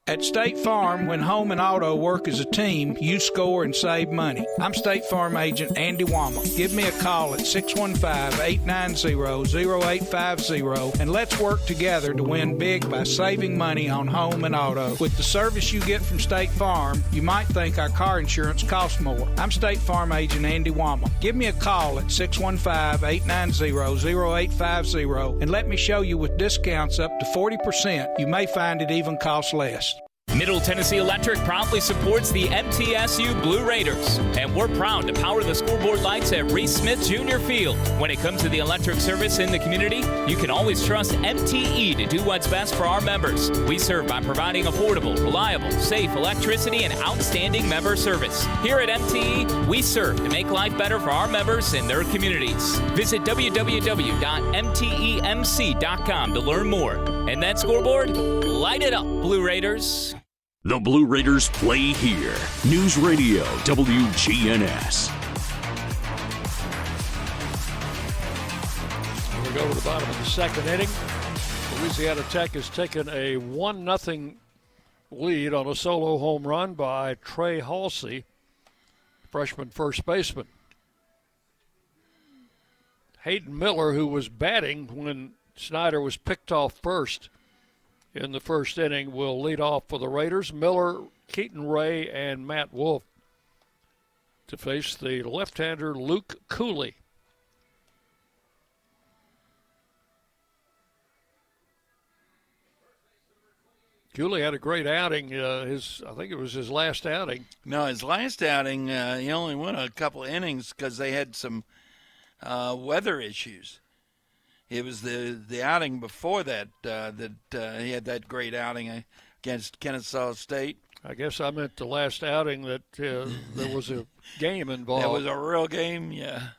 At State Farm, when home and auto work as a team, you score and save money. I'm State Farm agent Andy Womack. Give me a call at 615-890-0850 and let's work together to win big by saving money on home and auto. With the service you get from State Farm, you might think our car insurance costs more. I'm State Farm agent Andy Womack. Give me a call at 615-890-0850 and let me show you with discounts up to 40%. You may find it even costs less. Middle Tennessee Electric proudly supports the MTSU Blue Raiders, and we're proud to power the scoreboard lights at Reese Smith Jr. Field. When it comes to the electric service in the community, you can always trust MTE to do what's best for our members. We serve by providing affordable, reliable, safe electricity and outstanding member service. Here at MTE, we serve to make life better for our members and their communities. Visit www.mtemc.com to learn more. And that scoreboard, light it up, Blue Raiders. The Blue Raiders play here. News Radio WGNS. We go to the bottom of the second inning. Louisiana Tech has taken a 1-0 lead on a solo home run by Trey Halsey, freshman first baseman. Hayden Miller, who was batting when Snyder was picked off first in the first inning, will lead off for the Raiders. Miller, Keaton Ray, and Matt Wolf to face the left-hander Luke Cooley. Cooley had a great outing. I think it was his last outing. No, his last outing, he only went a couple of innings because they had some weather issues. It was the outing before that he had that great outing against Kennesaw State. I guess I meant the last outing that there was a game involved. That was a real game, yeah.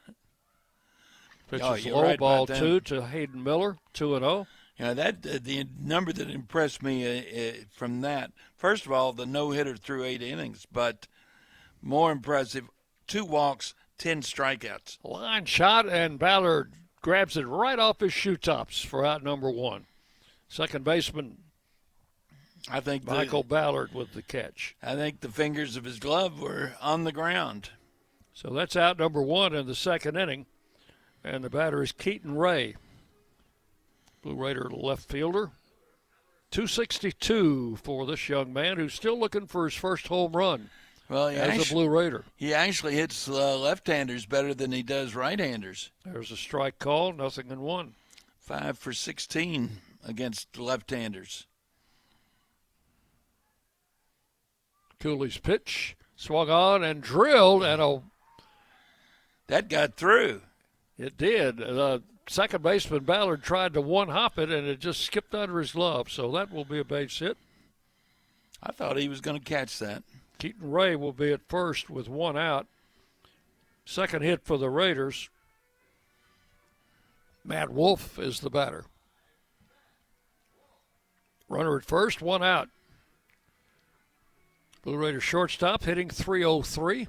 Pitches low, ball 2 to Hayden Miller, 2-0. Yeah, the number that impressed me from that, first of all, the no-hitter through 8 innings, but more impressive, 2 walks, 10 strikeouts. Line shot, and Ballard grabs it right off his shoe tops for out number 1. Second baseman, I think Michael Ballard with the catch. I think the fingers of his glove were on the ground. So that's out number 1 in the second inning, and the batter is Keaton Ray. Blue Raider left fielder. 262 for this young man who's still looking for his first home run as a Blue Raider. He actually hits left-handers better than he does right-handers. There's a strike call, 0-1. 5 for 16 against left-handers. Cooley's pitch swung on and drilled, and that got through. It did. Second baseman Ballard tried to one-hop it, and it just skipped under his glove, so that will be a base hit. I thought he was going to catch that. Keaton Ray will be at first with 1 out. Second hit for the Raiders. Matt Wolf is the batter. Runner at first, 1 out. Blue Raider shortstop hitting .303.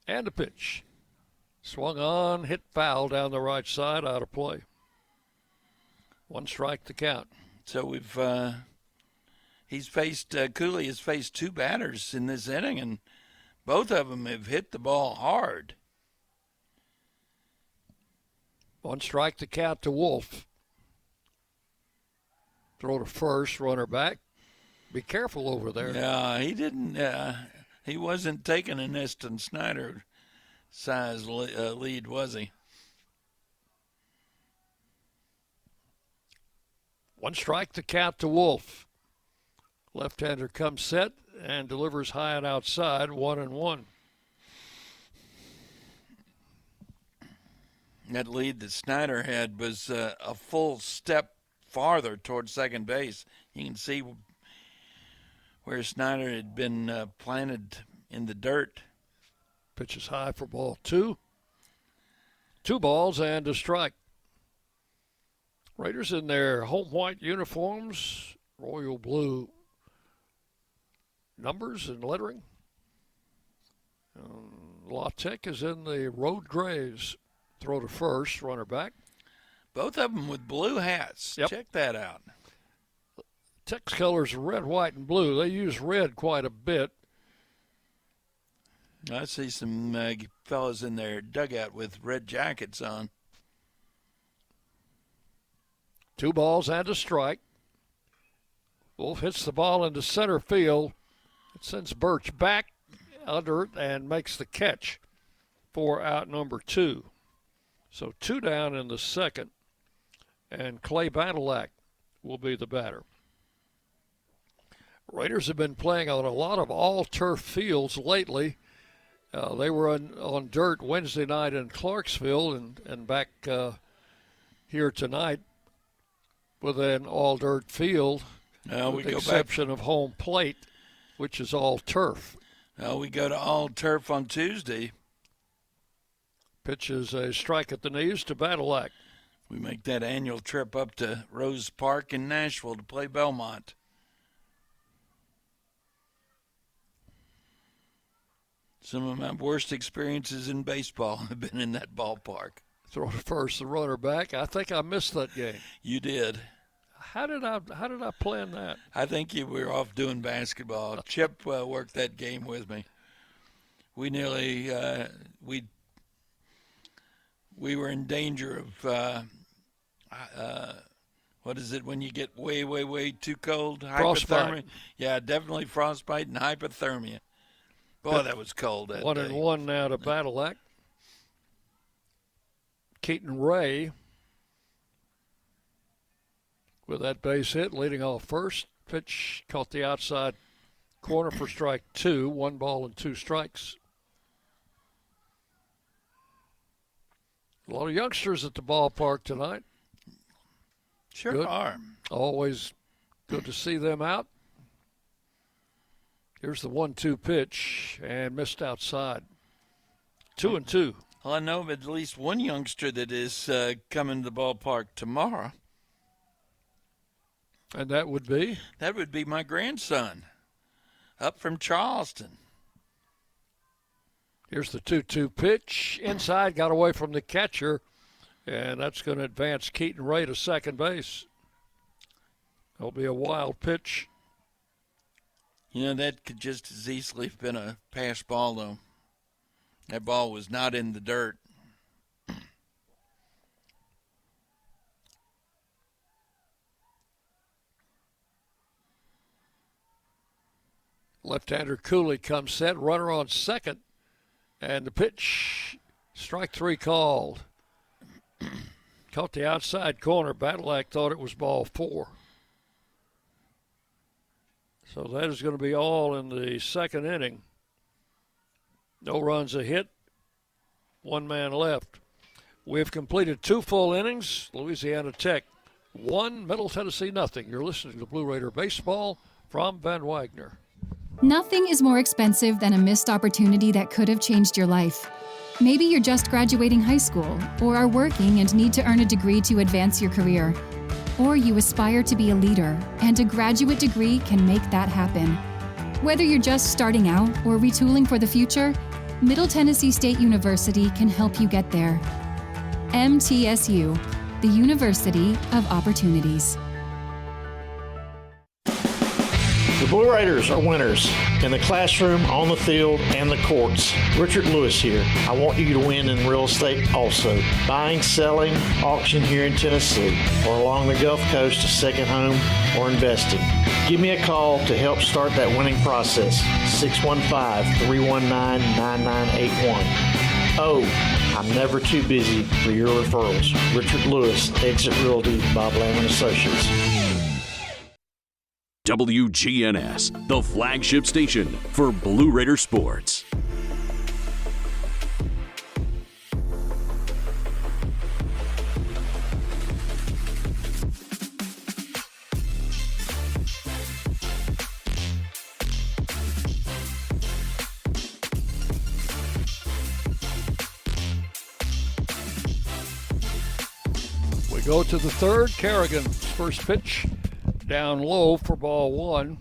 And a pitch. Swung on, hit foul down the right side, out of play. 1 strike to count. So we've Cooley has faced 2 batters in this inning, and both of them have hit the ball hard. 1 strike to count to Wolf. Throw to first, runner back. Be careful over there. Yeah, he didn't. He wasn't taking an Eston Snyder size lead, was he? 1 strike to count to Wolf. Left-hander comes set and delivers high and outside, 1-1. That lead that Snyder had was a full step farther toward second base. You can see where Snyder had been planted in the dirt. Pitch is high for ball 2. 2 balls and a strike. Raiders in their home white uniforms, royal blue numbers and lettering. La Tech is in the road grays. Throw to first, runner back. Both of them with blue hats. Yep. Check that out. Tech's colors are red, white, and blue. They use red quite a bit. I see some fellas in their dugout with red jackets on. 2 balls and a strike. Wolf hits the ball into center field. It sends Birch back under it and makes the catch for out number 2. So 2 down in the second, and Clay Badalak will be the batter. Raiders have been playing on a lot of all-turf fields lately. They were on dirt Wednesday night in Clarksville and back here tonight with an all-dirt field, with the exception of home plate, which is all turf. We go to all turf on Tuesday. Pitches a strike at the knees to Badalak. We make that annual trip up to Rose Park in Nashville to play Belmont. Some of my worst experiences in baseball have been in that ballpark. Throw to first, the runner back. I think I missed that game. You did. How did I plan that? I think you were off doing basketball. Chip worked that game with me. We nearly we were in danger of what is it when you get way, way, way too cold? Frostbite. Hypothermia. Yeah, definitely frostbite and hypothermia. Boy, that was cold that day. 1-1 now to Badillac. Keaton Ray with that base hit, leading off first. Pitch caught the outside corner for strike 2. 1 ball and 2 strikes. A lot of youngsters at the ballpark tonight. Sure good. are. Always good to see them out. Here's the 1-2 pitch and missed outside. 2-2. Well, I know of at least one youngster that is coming to the ballpark tomorrow. And that would be? That would be my grandson, up from Charleston. Here's the 2-2 pitch. Inside, got away from the catcher, and that's going to advance Keaton Ray to second base. That'll be a wild pitch. You know, that could just as easily have been a pass ball, though. That ball was not in the dirt. Left-hander Cooley comes set, runner on second, and the pitch, strike 3 called. Caught the outside corner. Badillac thought it was ball 4. So that is going to be all in the second inning. No runs, a hit, 1 man left. We've completed 2 full innings. Louisiana Tech 1, Middle Tennessee nothing. You're listening to Blue Raider Baseball from Van Wagner. Nothing is more expensive than a missed opportunity that could have changed your life. Maybe you're just graduating high school or are working and need to earn a degree to advance your career. Or you aspire to be a leader, and a graduate degree can make that happen. Whether you're just starting out or retooling for the future, Middle Tennessee State University can help you get there. MTSU, the University of Opportunities. The Blue Raiders are winners in the classroom, on the field, and the courts. Richard Lewis here. I want you to win in real estate also. Buying, selling, auction here in Tennessee, or along the Gulf Coast, a second home, or investing. Give me a call to help start that winning process. 615-319-9981. Oh, I'm never too busy for your referrals. Richard Lewis, Exit Realty, Bob Lamb & Associates. WGNS, the flagship station for Blue Raider sports. We go to the third. Kerrigan's first pitch. Down low for ball 1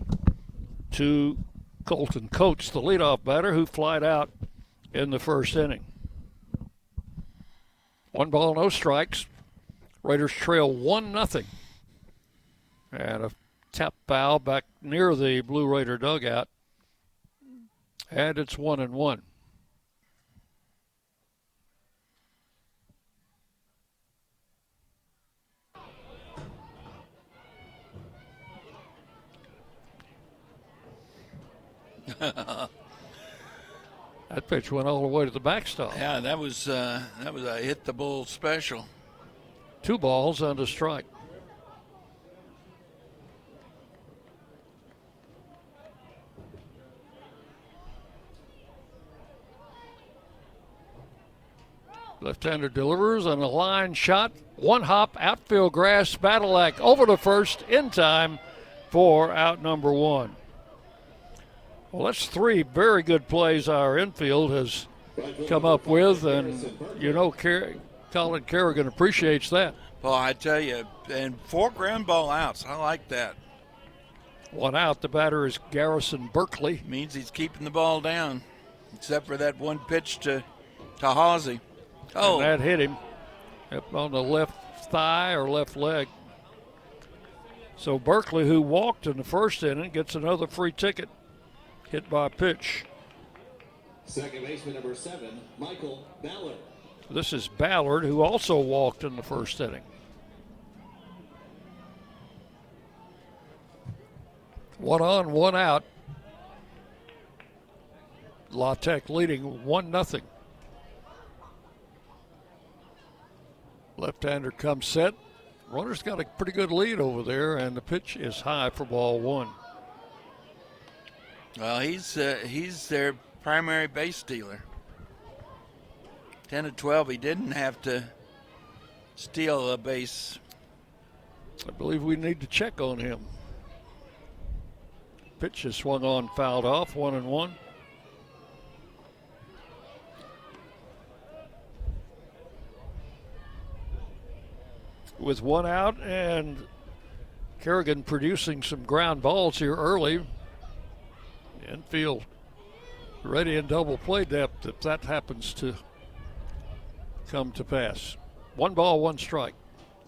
to Colton Coates, the leadoff batter, who flied out in the first inning. 1 ball, no strikes. Raiders trail 1-0. And a tap foul back near the Blue Raider dugout. And it's 1-1. That pitch went all the way to the backstop. Yeah, that was a hit the bull special. 2 balls and a strike. Left-hander delivers on a line shot. 1 hop, outfield grass. Badillac over to first in time for out number 1. Well, that's 3 very good plays our infield has come up with, and you know Colin Kerrigan appreciates that. Well, I tell you, and 4 ground ball outs. I like that. 1 out. The batter is Garrison Berkeley. Means he's keeping the ball down. except for that one pitch to Halsey. Oh, and that hit him up on the left thigh or left leg. So Berkeley, who walked in the first inning, gets another free ticket, hit by a pitch. Second baseman number 7, Michael Ballard. This is Ballard, who also walked in the first inning. One on, one out. La Tech leading 1-0. Left-hander comes set. Runner's got a pretty good lead over there, and the pitch is high for ball 1. Well, he's their primary base stealer. 10 to 12, he didn't have to steal a base. I believe we need to check on him. Pitch is swung on, fouled off, 1-1. With one out and Kerrigan producing some ground balls here early. Infield ready in double play depth if that happens to come to pass. 1 ball, 1 strike.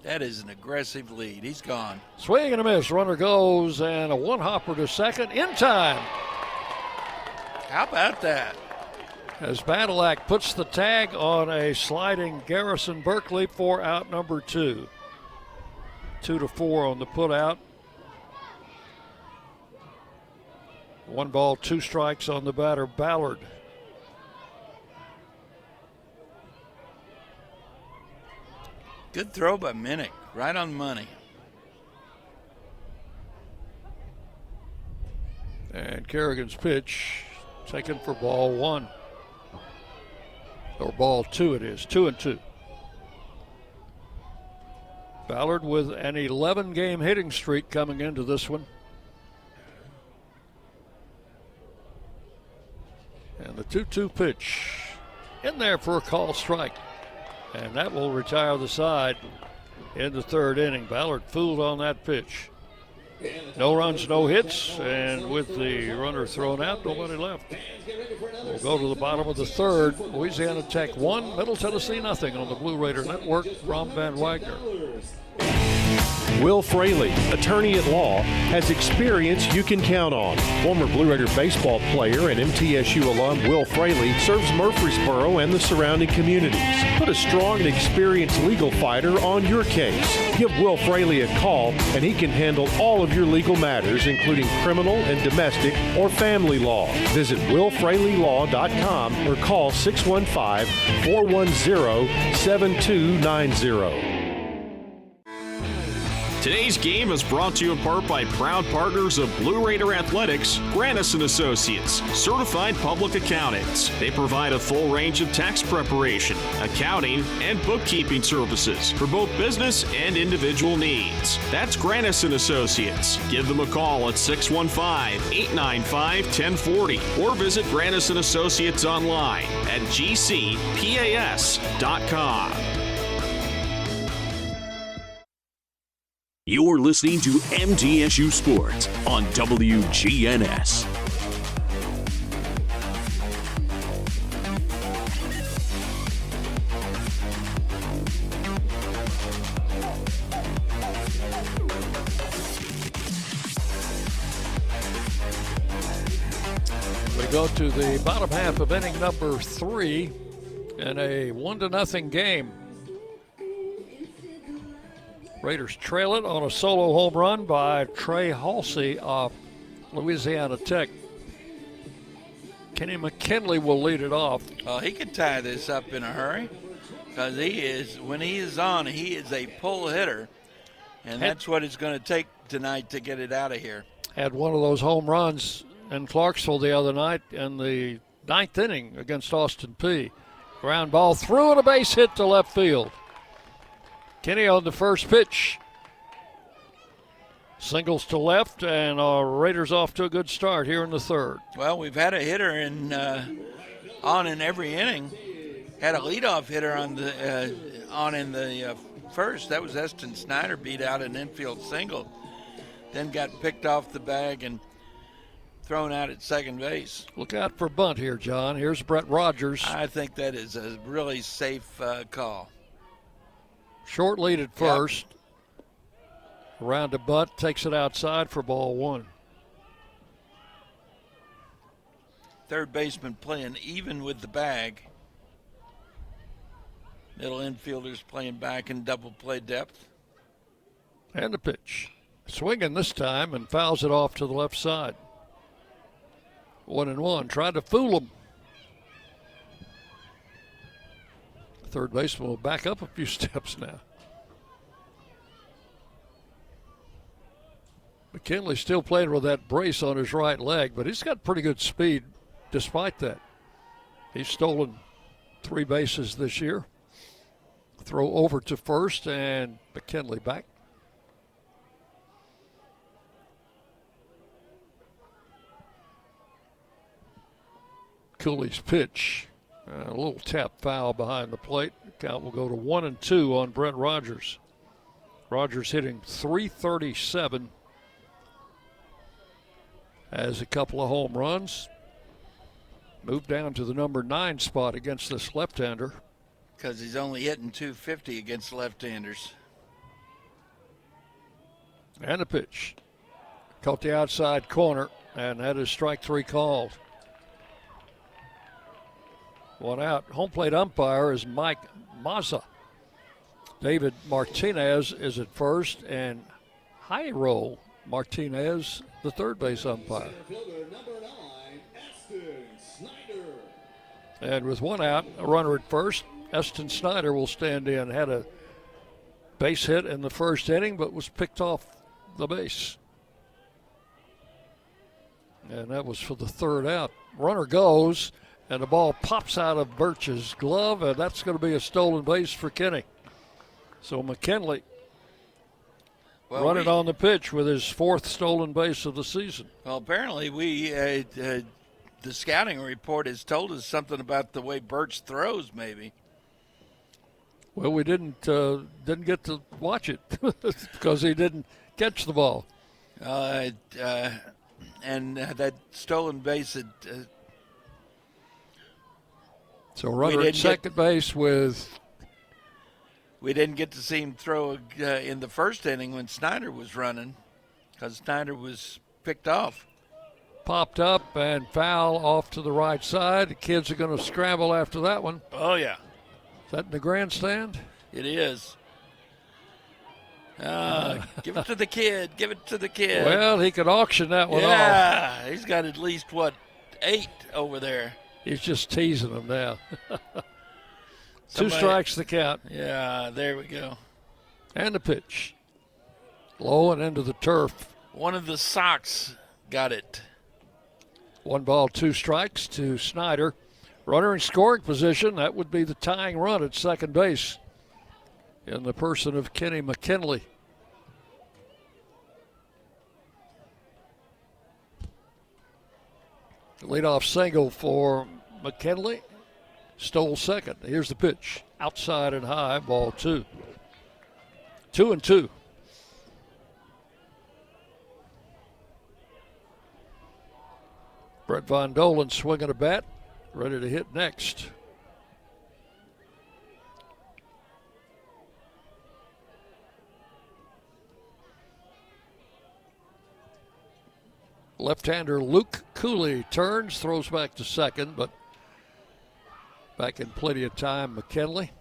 That is an aggressive lead. He's gone. Swing and a miss. Runner goes, and a one-hopper to second in time. How about that? As Badalak puts the tag on a sliding Garrison Berkeley for out number 2. 2-4 on the put out. 1 ball, 2 strikes on the batter, Ballard. Good throw by Minnick, right on the money. And Kerrigan's pitch taken for ball 1. Or ball 2 it is, 2-2. Ballard with an 11-game hitting streak coming into this one. And the 2-2 pitch in there for a call strike. And that will retire the side in the 3rd inning. Ballard fooled on that pitch. No runs, no hits, and with the runner thrown out, nobody left. We'll go to the bottom of the 3rd. Louisiana Tech 1, Middle Tennessee nothing on the Blue Raider Network. Rom Van Wagner. Will Fraley, attorney at law, has experience you can count on. Former Blue Raider baseball player and MTSU alum Will Fraley serves Murfreesboro and the surrounding communities. Put a strong and experienced legal fighter on your case. Give Will Fraley a call and he can handle all of your legal matters, including criminal and domestic or family law. Visit willfraleylaw.com or call 615-410-7290. Today's game is brought to you in part by proud partners of Blue Raider Athletics, Granis & Associates, certified public accountants. They provide a full range of tax preparation, accounting, and bookkeeping services for both business and individual needs. That's Granis & Associates. Give them a call at 615-895-1040 or visit Granis & Associates online at gcpas.com. You're listening to MTSU Sports on WGNS. We go to the bottom half of inning number 3 in a 1-0 game. Raiders trail it on a solo home run by Trey Halsey of Louisiana Tech. Kenny McKinley will lead it off. Well, he could tie this up in a hurry because when he is on, he is a pull hitter, and that's what it's going to take tonight to get it out of here. Had one of those home runs in Clarksville the other night in the 9th inning against Austin Peay. Ground ball through and a base hit to left field. Kenny on the first pitch. Singles to left, and Raiders off to a good start here in the 3rd. Well, we've had a hitter on in every inning. Had a leadoff hitter on in the first. That was Eston Snyder, beat out an infield single. Then got picked off the bag and thrown out at second base. Look out for bunt here, John. Here's Brett Rogers. I think that is a really safe call. Short lead at first. Around to bunt, takes it outside for ball one. Third baseman playing even with the bag. Middle infielders playing back in double play depth. And the pitch. Swinging this time and fouls it off to the left side. 1-1. Tried to fool him. Third baseman will back up a few steps now. McKinley still playing with that brace on his right leg, but he's got pretty good speed despite that. He's stolen 3 bases this year. Throw over to first, and McKinley back. Cooley's pitch. A little tap foul behind the plate. The count will go to 1-2 on Brett Rogers. Rogers hitting .337. Has a couple of home runs. Moved down to the number 9 spot against this left-hander. Because he's only hitting .250 against left-handers. And a pitch. Caught the outside corner, and that is strike 3 called. 1 out. Home plate umpire is Mike Mazza. David Martinez is at first, and Jairo Martinez, the third base umpire. And with 1 out, a runner at first, Eston Snyder will stand in. Had a base hit in the first inning, but was picked off the base. And that was for the 3rd out. Runner goes, and the ball pops out of Birch's glove, and that's going to be a stolen base for Kenny. So McKinley running on the pitch with his 4th stolen base of the season. Well, apparently the scouting report has told us something about the way Birch throws, maybe. Well, we didn't get to watch it because he didn't catch the ball. And that stolen base had... So runner at second base with... We didn't get to see him throw in the first inning when Snyder was running because Snyder was picked off. Popped up and foul off to the right side. The kids are going to scramble after that one. Oh, yeah. Is that in the grandstand? It is. Give it to the kid. Give it to the kid. Well, he could auction that one off. Yeah, he's got at least, 8 over there. He's just teasing them now. 2 strikes the count. Yeah, there we go. And the pitch. Low and into the turf. One of the Sox got it. 1 ball, 2 strikes to Snyder. Runner in scoring position. That would be the tying run at second base in the person of Kenny McKinley. Leadoff single for McKinley. Stole second. Here's the pitch. Outside and high, ball 2. 2-2. Brett Von Dolen swinging a bat, ready to hit next. Left-hander Luke Cooley turns, throws back to second, but back in plenty of time, McKinley.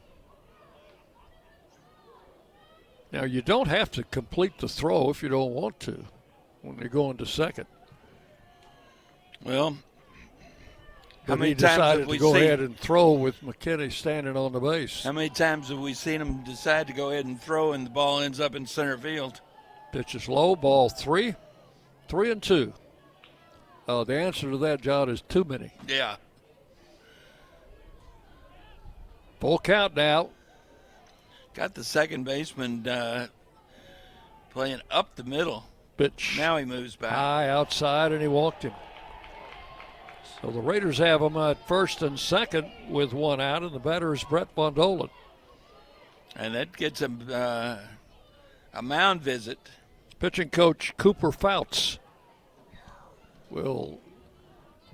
Now, you don't have to complete the throw if you don't want to when you're going to second. Well, how many times have we seen ahead and throw with McKinney standing on the base? How many times have we seen him decide to go ahead and throw and the ball ends up in center field? Pitch is low, ball 3. 3-2. The answer to that, John, is too many. Yeah. Full count now. Got the second baseman playing up the middle. Pitch. Now he moves back. High outside, and he walked him. So the Raiders have him at first and second with 1 out, and the batter is Brett Von Dolen. And that gets him a mound visit. Pitching coach Cooper Fouts. will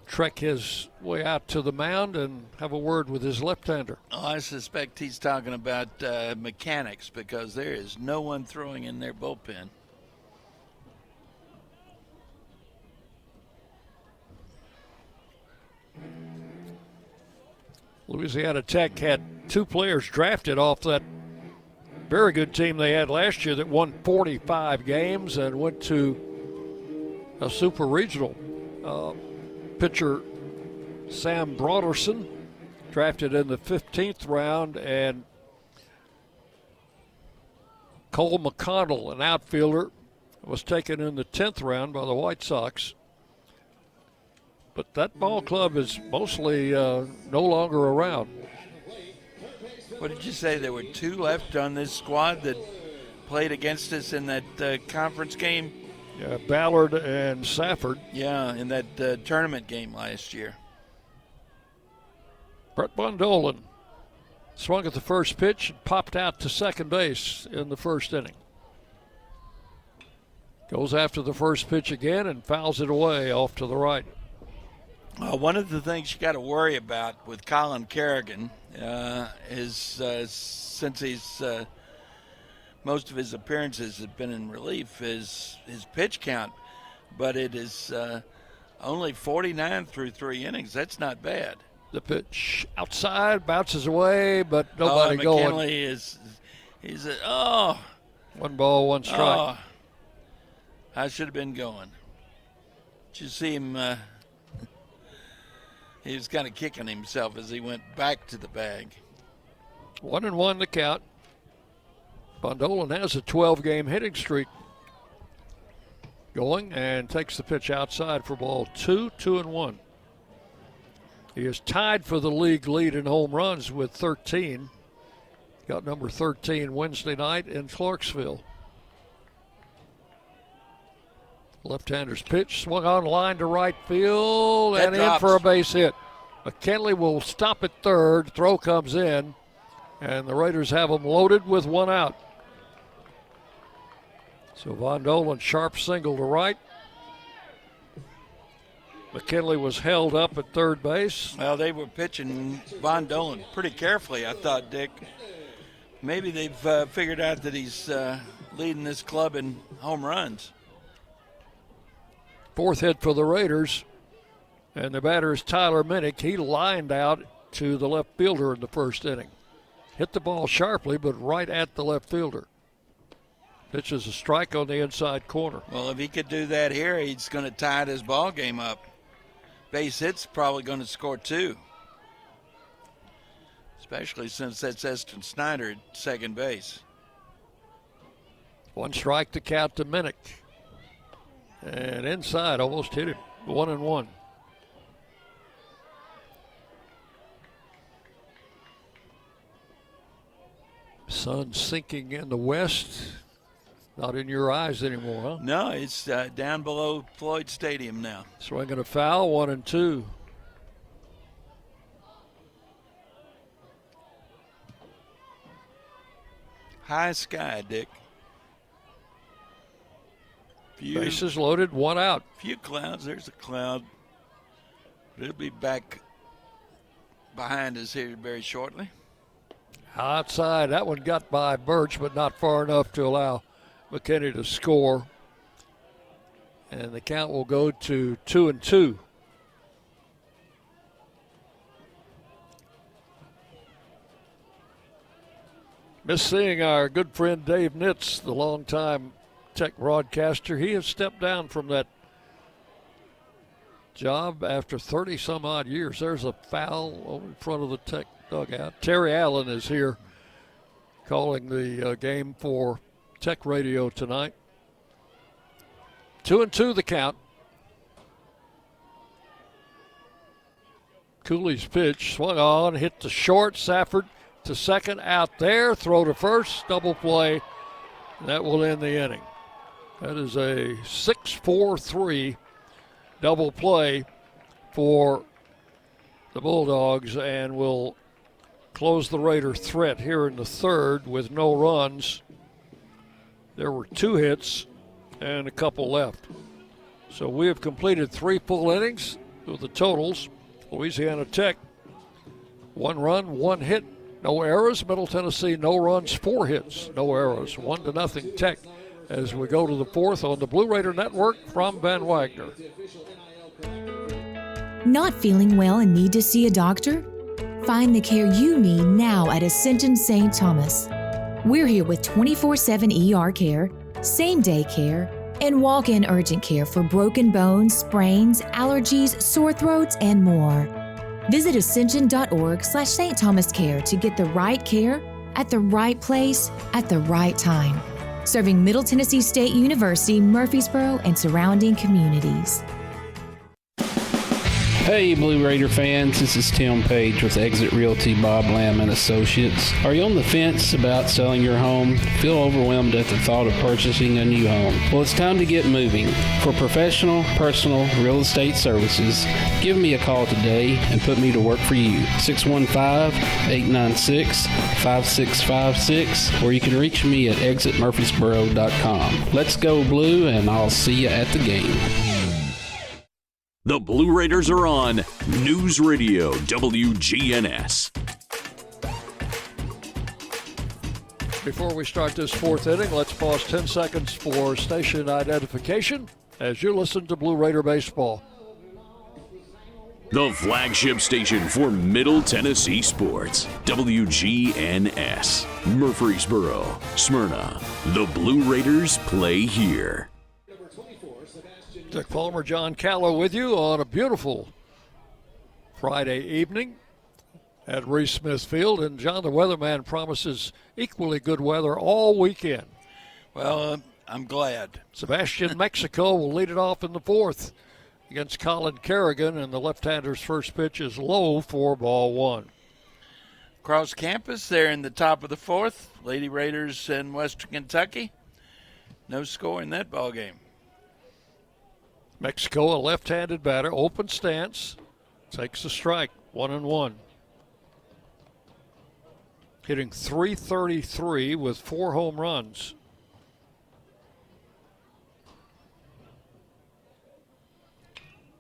trek his way out to the mound and have a word with his left-hander. Oh, I suspect he's talking about mechanics, because there is no one throwing in their bullpen. Louisiana Tech had 2 players drafted off that very good team they had last year that won 45 games and went to a super regional. Pitcher Sam Broderson, drafted in the 15th round, and Cole McConnell, an outfielder, was taken in the 10th round by the White Sox. But that ball club is mostly no longer around. What did you say? There were 2 left on this squad that played against us in that conference game? Yeah, Ballard and Safford. Yeah, in that tournament game last year. Brett Bondolan swung at the first pitch and popped out to second base in the first inning. Goes after the first pitch again and fouls it away off to the right. One of the things you got to worry about with Colin Kerrigan is since he's most of his appearances have been in relief, is his pitch count, but it is only 49 through 3 innings. That's not bad. The pitch outside bounces away, but nobody going. McKinley he's a 1 ball, 1 strike. Oh, I should have been going. Did you see him? He was kind of kicking himself as he went back to the bag. 1-1 the count. Bondolan has a 12-game hitting streak going and takes the pitch outside for ball 2, 2-1. He is tied for the league lead in home runs with 13. Got number 13 Wednesday night in Clarksville. Left-hander's pitch swung on line to right field and in for a base hit. McKinley will stop at third. Throw comes in, and the Raiders have them loaded with 1 out. So Bondolan sharp single to right. McKinley was held up at third base. Well, they were pitching Bondolan pretty carefully, I thought, Dick. Maybe they've figured out that he's leading this club in home runs. 4th hit for the Raiders, and the batter is Tyler Minnick. He lined out to the left fielder in the first inning. Hit the ball sharply, but right at the left fielder. Pitches a strike on the inside corner. Well, if he could do that here, he's going to tie his ball game up. Base hit's probably going to score 2, especially since that's Eston Snyder at second base. 1 strike to count to Minnick. And inside, almost hit him. 1-1. Sun sinking in the west. Not in your eyes anymore, huh? No, it's down below Floyd Stadium now. Swinging a foul, 1-2. High sky, Dick. Bases loaded, 1 out. Few clouds. There's a cloud. But it'll be back behind us here very shortly. Outside, that one got by Birch, but not far enough to allow McKinney to score. And the count will go to 2-2. Miss seeing our good friend Dave Nitz, the longtime Tech broadcaster. He has stepped down from that job after 30-some-odd years. There's a foul over in front of the Tech dugout. Terry Allen is here calling the game for Tech Radio tonight. 2-2 the count. Cooley's pitch swung on, hit to short. Safford to second, out there. Throw to first, double play. That will end the inning. That is a 6-4-3 double play for the Bulldogs and will close the Raider threat here in the third with no runs. There were 2 hits and a couple left. So we have completed 3 full innings with the totals. Louisiana Tech, 1 run, 1 hit, no errors. Middle Tennessee, no runs, 4 hits, no errors. 1-0 Tech as we go to the 4th on the Blue Raider Network from Van Wagner. Not feeling well and need to see a doctor? Find the care you need now at Ascension St. Thomas. We're here with 24/7 ER care, same-day care, and walk-in urgent care for broken bones, sprains, allergies, sore throats, and more. Visit ascension.org/St. Thomas Care to get the right care at the right place at the right time. Serving Middle Tennessee State University, Murfreesboro, and surrounding communities. Hey, Blue Raider fans, this is Tim Page with Exit Realty Bob Lamb and Associates. Are you on the fence about selling your home? Feel overwhelmed at the thought of purchasing a new home? Well, it's time to get moving. For professional, personal real estate services, give me a call today and put me to work for you. 615-896-5656, or you can reach me at exitmurfreesboro.com. Let's go Blue, and I'll see you at the game. The Blue Raiders are on News Radio WGNS. Before we start this 4th inning, let's pause 10 seconds for station identification as you listen to Blue Raider Baseball. The flagship station for Middle Tennessee sports, WGNS. Murfreesboro, Smyrna. The Blue Raiders play here. Dick Palmer, John Callow with you on a beautiful Friday evening at Reese Smith Field. And John, the weatherman, promises equally good weather all weekend. Well, I'm glad. Sebastian Mexico will lead it off in the 4th against Colin Kerrigan, and the left-hander's first pitch is low for ball 1. Across campus there in the top of the 4th, Lady Raiders and Western Kentucky. No score in that ball game. Mexico, a left-handed batter, open stance, takes a strike, 1-1. Hitting .333 with 4 home runs.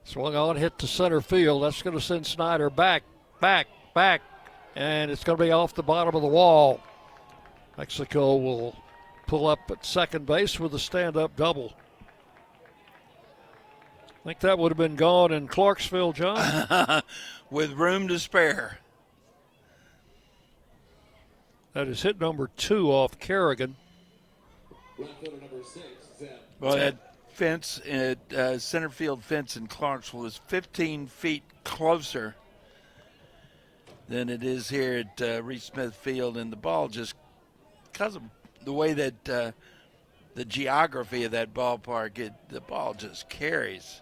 Swung on, hit to center field. That's going to send Snyder back, and it's going to be off the bottom of the wall. Mexico will pull up at second base with a stand-up double. I think that would have been gone in Clarksville, John. With room to spare. That is hit number 2 off Kerrigan. Well, that fence, center field fence in Clarksville is 15 feet closer than it is here at Reese Smith Field, and the ball just, because of the way that the geography of that ballpark, the ball just carries.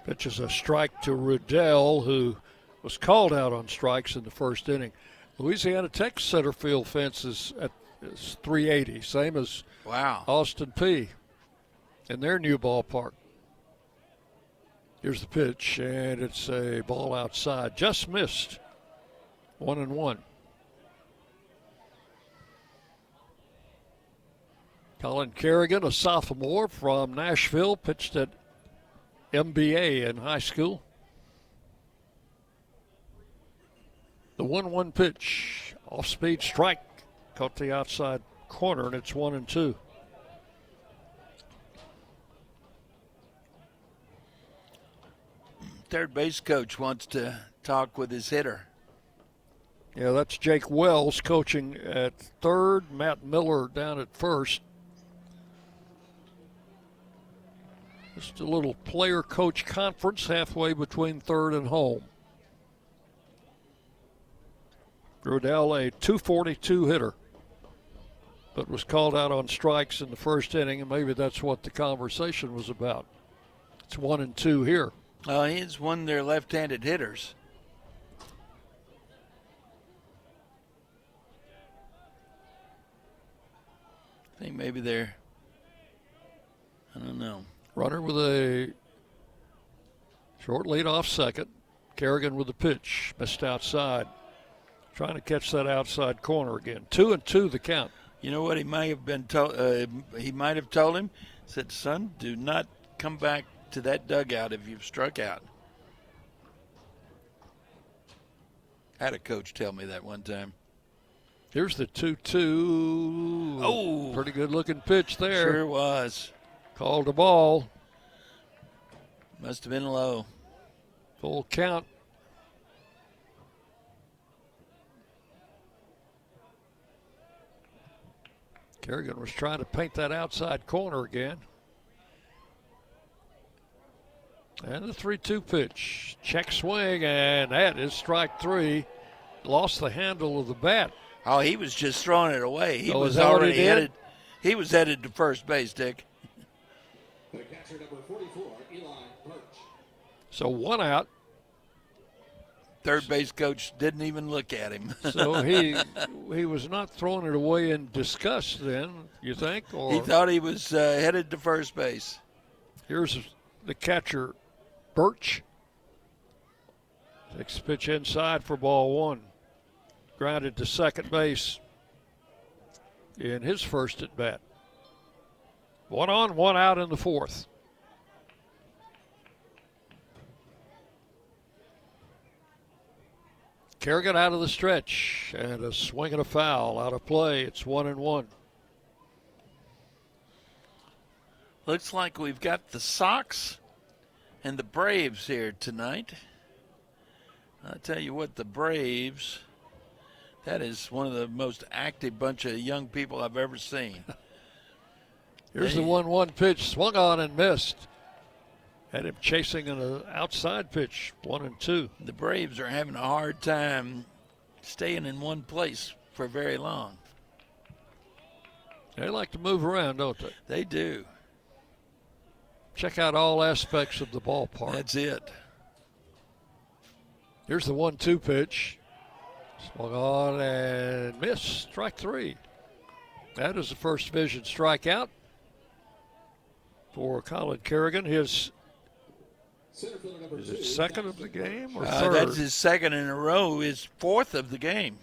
Pitches a strike to Riddell, who was called out on strikes in the first inning. Louisiana Tech center field fence is 380, same as Austin Peay in their new ballpark. Here's the pitch, and it's a ball outside. Just missed. 1-1. Colin Kerrigan, a sophomore from Nashville, pitched at MBA in high school. The 1-1 pitch, off-speed strike, caught the outside corner, and it's 1-2. Third base coach wants to talk with his hitter. Yeah, that's Jake Wells coaching at third, Matt Miller down at first. Just a little player-coach conference halfway between third and home. Riddell, a .242 hitter, but was called out on strikes in the first inning, and maybe that's what the conversation was about. It's 1-2 here. He's one of their left-handed hitters. I think maybe they're, I don't know. Runner with a short lead off second. Kerrigan with the pitch, missed outside. Trying to catch that outside corner again. 2-2 the count. You know what he might have been told? He might have told him, said, "Son, do not come back to that dugout if you've struck out. I had a coach tell me that one time. Here's the 2-2. Oh. Pretty good looking pitch there. Sure was. Called the ball. Must have been low. Full count. Kerrigan was trying to paint that outside corner again. And the 3-2 pitch. Check swing, and that is strike three. Lost the handle of the bat. Oh, he was just throwing it away. He was is that what already he did? headed. He was headed to first base, Dick. The catcher number 44, Eli Birch. So one out. Third base coach didn't even look at him. So he was not throwing it away in disgust then, you think? Or He thought he was headed to first base. Here's the catcher, Birch. Takes the pitch inside for ball one. Grounded to second base in his first at bat. 1 on, 1 out in the fourth. Kerrigan out of the stretch, and a swing and a foul out of play. It's 1-1. Looks like we've got the Sox and the Braves here tonight. I'll tell you what, the Braves, that is one of the most active bunch of young people I've ever seen. Here's the 1-1 pitch, swung on and missed. Had him chasing an outside pitch, 1-2. The Braves are having a hard time staying in one place for very long. They like to move around, don't they? They do. Check out all aspects of the ballpark. That's it. Here's the 1-2 pitch. Swung on and missed. Strike three. That is the first division strikeout for Colin Kerrigan. Is it second of the game or third? That's his second in a row, his fourth of the game.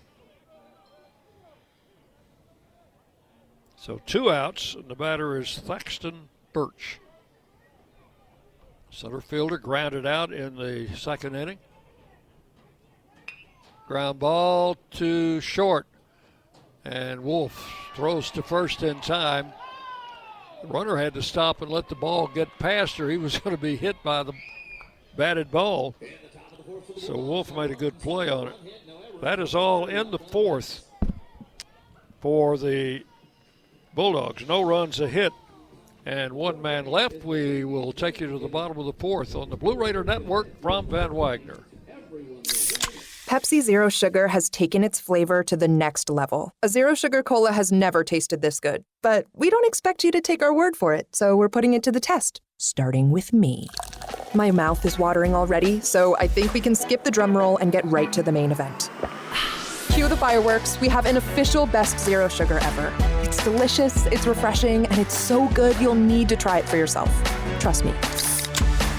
So 2 outs, and the batter is Thaxton Birch. Center fielder grounded out in the second inning. Ground ball to short, and Wolf throws to first in time. The runner had to stop and let the ball get past her. He was going to be hit by the batted ball. So Wolf made a good play on it. That is all in the fourth for the Bulldogs. No runs, a hit, and 1 man left. We will take you to the bottom of the fourth on the Blue Raider Network from Van Wagner. Pepsi Zero Sugar has taken its flavor to the next level. A Zero Sugar Cola has never tasted this good. But we don't expect you to take our word for it, so we're putting it to the test, starting with me. My mouth is watering already, so I think we can skip the drum roll and get right to the main event. Cue the fireworks. We have an official best Zero Sugar ever. It's delicious, it's refreshing, and it's so good you'll need to try it for yourself. Trust me.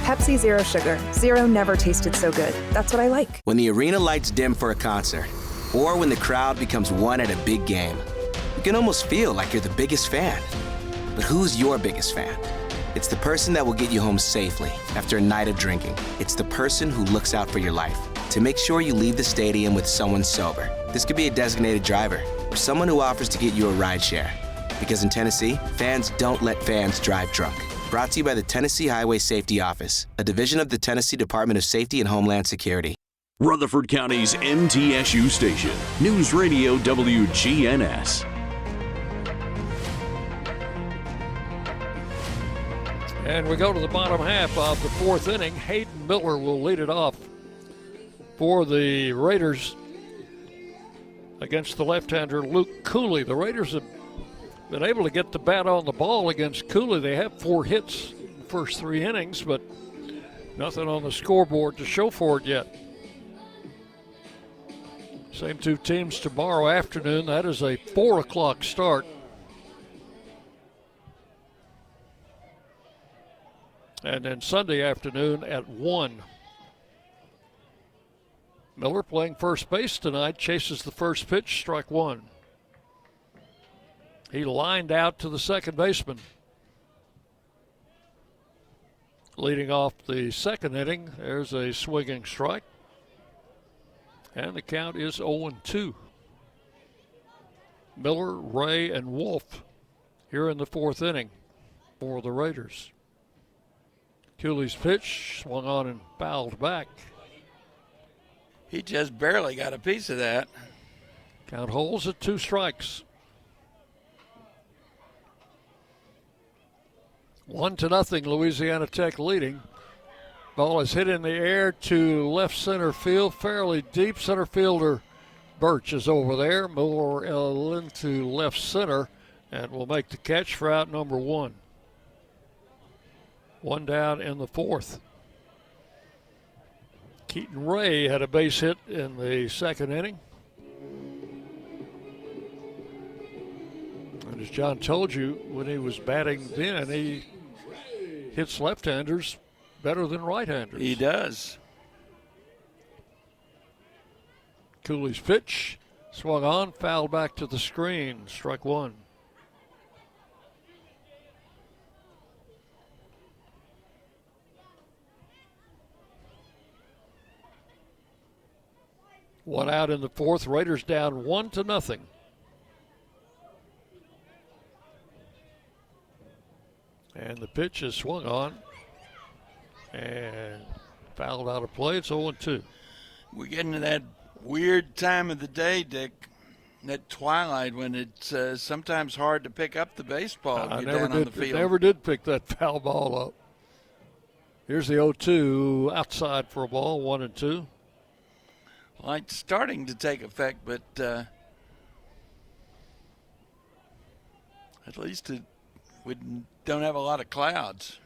Pepsi Zero Sugar. Zero never tasted so good. That's what I like. When the arena lights dim for a concert, or when the crowd becomes one at a big game, you can almost feel like you're the biggest fan. But who's your biggest fan? It's the person that will get you home safely after a night of drinking. It's the person who looks out for your life to make sure you leave the stadium with someone sober. This could be a designated driver or someone who offers to get you a ride share. Because in Tennessee, fans don't let fans drive drunk. Brought to you by the Tennessee Highway Safety Office, a division of the Tennessee Department of Safety and Homeland Security. Rutherford County's MTSU station, News Radio WGNS. And we go to the bottom half of the fourth inning. Hayden Miller will lead it off for the Raiders against the left-hander Luke Cooley. The Raiders have been able to get the bat on the ball against Cooley. They have 4 hits in the first 3 innings, but nothing on the scoreboard to show for it yet. Same 2 teams tomorrow afternoon. That is a 4 o'clock start. And then Sunday afternoon at 1. Miller playing first base tonight, chases the first pitch, strike 1. He lined out to the second baseman. Leading off the second inning, there's a swinging strike. And the count is 0-2. Miller, Ray, and Wolf here in the fourth inning for the Raiders. Cooley's pitch swung on and fouled back. He just barely got a piece of that. Count holds at 2 strikes. 1-0, Louisiana Tech leading. Ball is hit in the air to left center field, fairly deep. Center fielder Birch is over there. Miller into left center and will make the catch for out number 1. 1 down in the fourth. Keaton Ray had a base hit in the second inning. And as John told you, when he was batting then, he hits left-handers better than right-handers. He does. Cooley's pitch swung on, fouled back to the screen. Strike 1. One out in the fourth. Raiders down 1-0. And the pitch is swung on and fouled out of play. It's 0-2. We're getting to that weird time of the day, Dick, that twilight when it's sometimes hard to pick up the baseball if you're down on the field. Never did pick that foul ball up. Here's the 0-2 outside for a ball, 1-2. Light's starting to take effect, but at least we don't have a lot of clouds.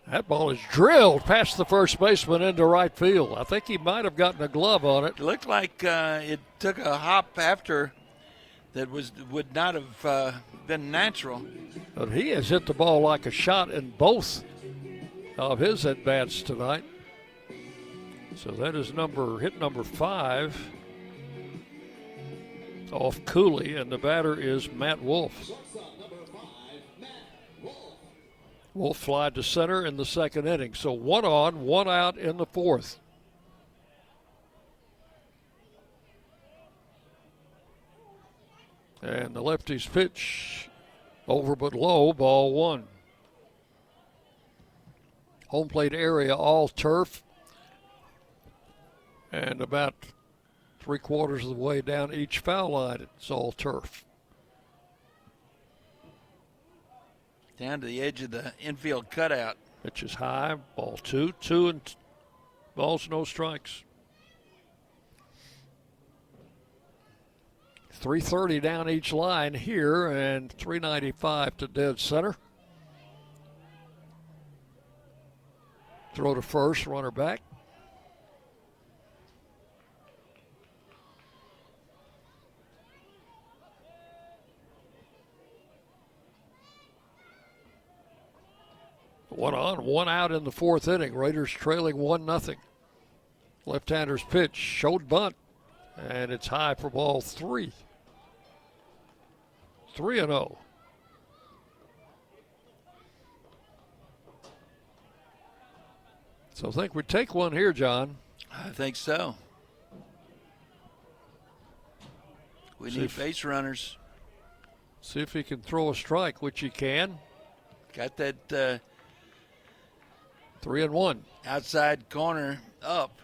That ball is drilled past the first baseman into right field. I think he might have gotten a glove on it. It looked like it took a hop after that would not have been natural. But he has hit the ball like a shot in both of his at-bats tonight. So that is hit number 5 off Cooley, and the batter is Matt Wolf. Wolf fly to center in the second inning. So 1 on, 1 out in the fourth. And the lefty's pitch over but low, ball 1. Home plate area all turf. And about 3/4 of the way down each foul line, it's all turf. Down to the edge of the infield cutout. Pitch is high, ball 2, 2 and balls, no strikes. 330 down each line here and 395 to dead center. Throw to first, runner back. One on, 1 out in the fourth inning. Raiders trailing 1-0. Left-hander's pitch, showed bunt, and it's high for ball 3. 3-0. So I think we take one here, John. I think so. We need base runners. See if he can throw a strike, which he can. Got that 3-1. Outside corner up.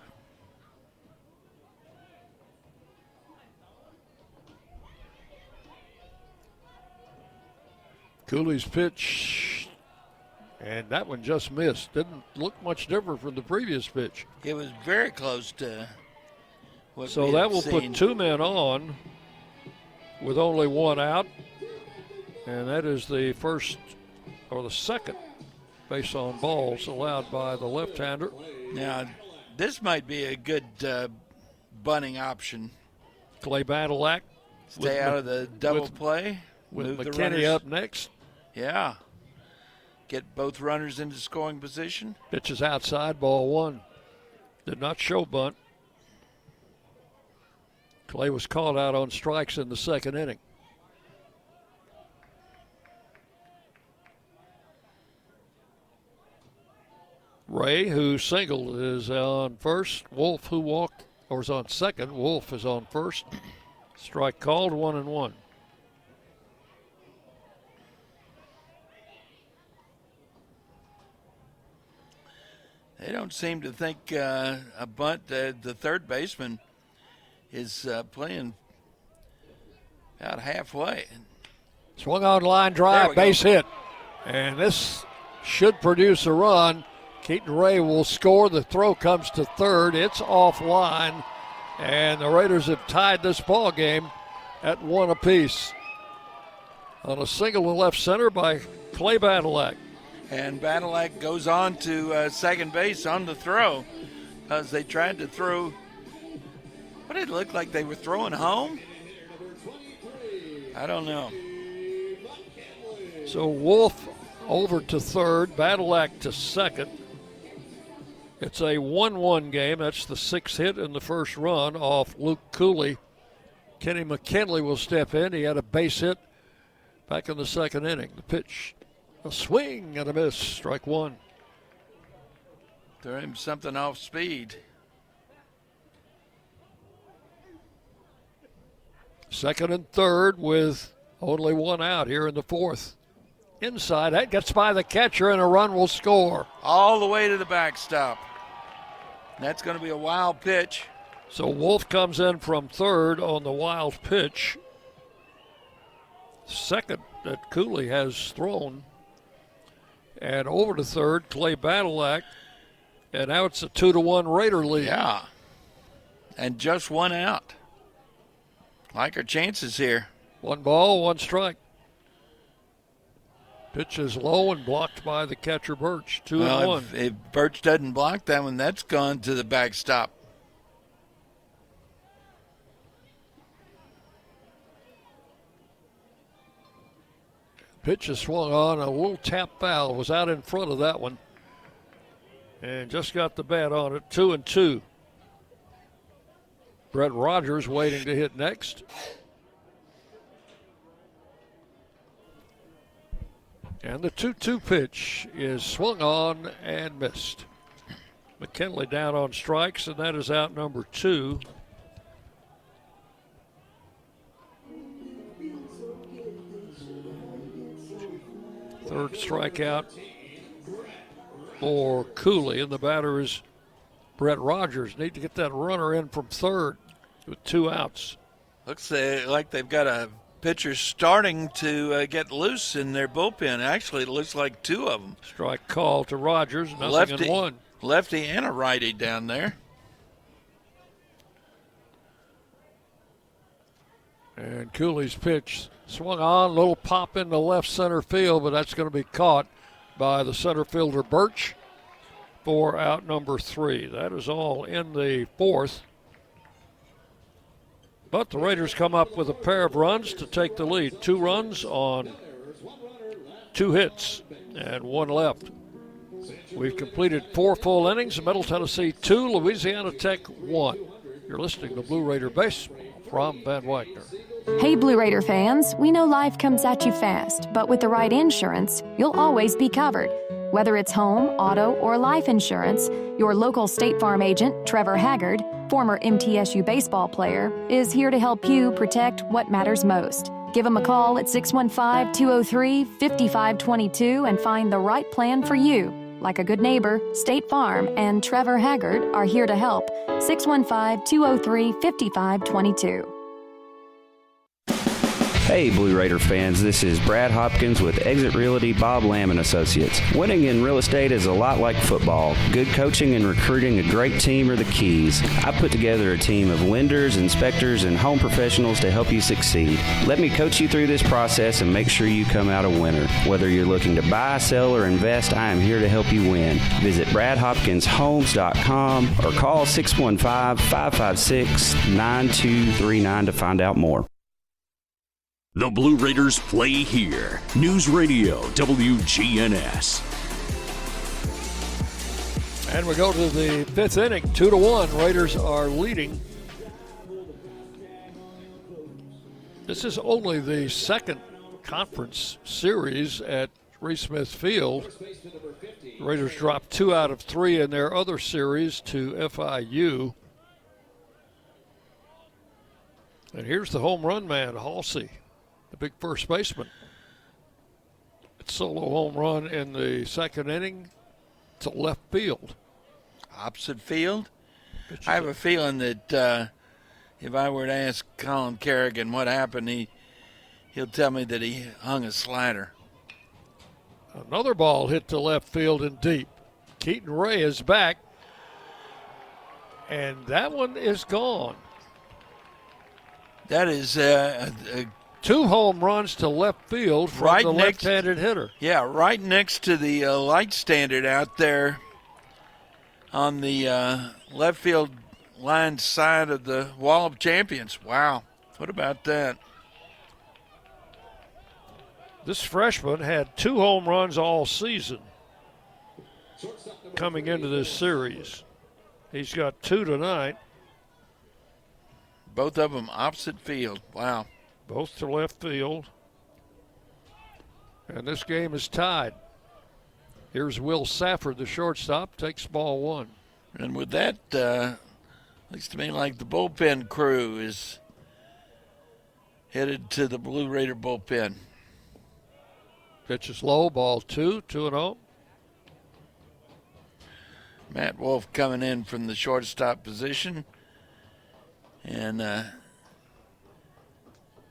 Cooley's pitch, and that one just missed. Didn't look much different from the previous pitch. It was very close to what So we that had will seen. put 2 men on with only 1 out, and that is the first or the second base on balls allowed by the left-hander. Now, this might be a good bunting option. Clay Badalack. Stay out of the double play. With move the McKinney runners up next. Yeah. Get both runners into scoring position. Pitch is outside, ball 1. Did not show bunt. Clay was called out on strikes in the second inning. Ray, who singled, is on first. Wolf, who walked, or is on second. Wolf is on first. Strike called, 1-1. They don't seem to think a bunt. The third baseman is playing about halfway. Swung on line drive, base hit. And this should produce a run. Keaton Ray will score. The throw comes to third. It's offline. And the Raiders have tied this ball game at 1 apiece. On a single to left center by Clay Badalak. And Badalak goes on to second base on the throw because they tried to throw. What did it look like? They were throwing home? I don't know. So Wolf over to third, Badalak to second. It's a 1-1 game. That's the 6th hit in the first run off Luke Cooley. Kenny McKinley will step in. He had a base hit back in the second inning. The pitch, a swing and a miss, strike one. Throw him something off speed. Second and third with only one out here in the fourth. Inside, that gets by the catcher and a run will score. All the way to the backstop. That's going to be a wild pitch. So Wolf comes in from third on the wild pitch. Second that Cooley has thrown. And over to third, Clay Badalak. And now it's a 2-1 Raider lead. Yeah. And just one out. Like our chances here. 1 ball, 1 strike. Pitch is low and blocked by the catcher Birch. 2-1. If Birch doesn't block that one, that's gone to the backstop. Pitch is swung on. A little tap foul was out in front of that one. And just got the bat on it. 2-2. Brett Rogers waiting to hit next. And the 2-2 pitch is swung on and missed. McKinley down on strikes, and that is out number 2. Third strikeout for Cooley, and the batter is Brett Rogers. Need to get that runner in from third with 2 outs. Looks like they've got a pitcher starting to get loose in their bullpen. Actually, it looks like 2 of them. Strike call to Rogers, nothing in 1. Lefty and a righty down there. And Cooley's pitch swung on, little pop into left center field, but that's going to be caught by the center fielder Birch for out number 3. That is all in the fourth. But the Raiders come up with a pair of runs to take the lead. 2 runs on 2 hits and 1 left. We've completed 4 full innings. Middle Tennessee 2, Louisiana Tech 1. You're listening to Blue Raider Baseball from Van Wagner. Hey Blue Raider fans, we know life comes at you fast, but with the right insurance, you'll always be covered. Whether it's home, auto, or life insurance, your local State Farm agent, Trevor Haggard, former MTSU baseball player, is here to help you protect what matters most. Give him a call at 615-203-5522 and find the right plan for you. Like a good neighbor, State Farm and Trevor Haggard are here to help. 615-203-5522. Hey Blue Raider fans, this is Brad Hopkins with Exit Realty Bob Lamb & Associates. Winning in real estate is a lot like football. Good coaching and recruiting a great team are the keys. I put together a team of lenders, inspectors, and home professionals to help you succeed. Let me coach you through this process and make sure you come out a winner. Whether you're looking to buy, sell, or invest, I am here to help you win. Visit BradHopkinsHomes.com or call 615-556-9239 to find out more. The Blue Raiders play here. News Radio WGNS. And we go to the 5th inning, 2-1. Raiders are leading. This is only the second conference series at Reese Smith Field. The Raiders dropped 2 out of 3 in their other series to FIU. And here's the home run man, Halsey, the big first baseman. It's solo home run in the second inning to left field. Opposite field? I have a feeling that if I were to ask Colin Kerrigan what happened, he'll tell me that he hung a slider. Another ball hit to left field and deep. Keaton Ray is back, and that one is gone. That is 2 home runs to left field from the left-handed hitter. Yeah, right next to the light standard out there on the left field line side of the Wall of Champions. Wow, what about that? This freshman had 2 home runs all season coming into this series. He's got 2 tonight. Both of them opposite field. Wow. Both to left field. And this game is tied. Here's Will Safford, the shortstop, takes ball 1. And with that, looks to me like the bullpen crew is headed to the Blue Raider bullpen. Pitch is low, ball 2, 2-0. Matt Wolf coming in from the shortstop position. And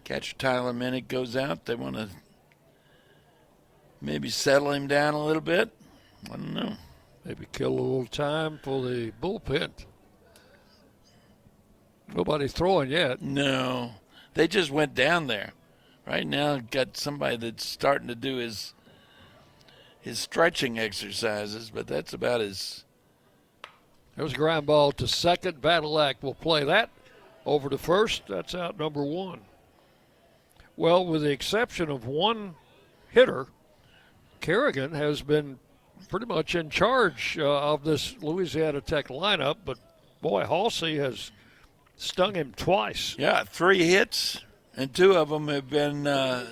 catcher Tyler Minnick goes out. They want to maybe settle him down a little bit. I don't know. Maybe kill a little time for the bullpen. Nobody throwing yet. No. They just went down there. Right now, got somebody that's starting to do his stretching exercises, but that's about his. There's a ground ball to second. Badalak will play that over to first. That's out number 1. Well, with the exception of one hitter, Kerrigan has been pretty much in charge of this Louisiana Tech lineup, but boy, Halsey has stung him twice. Yeah, 3 hits, and 2 of them have been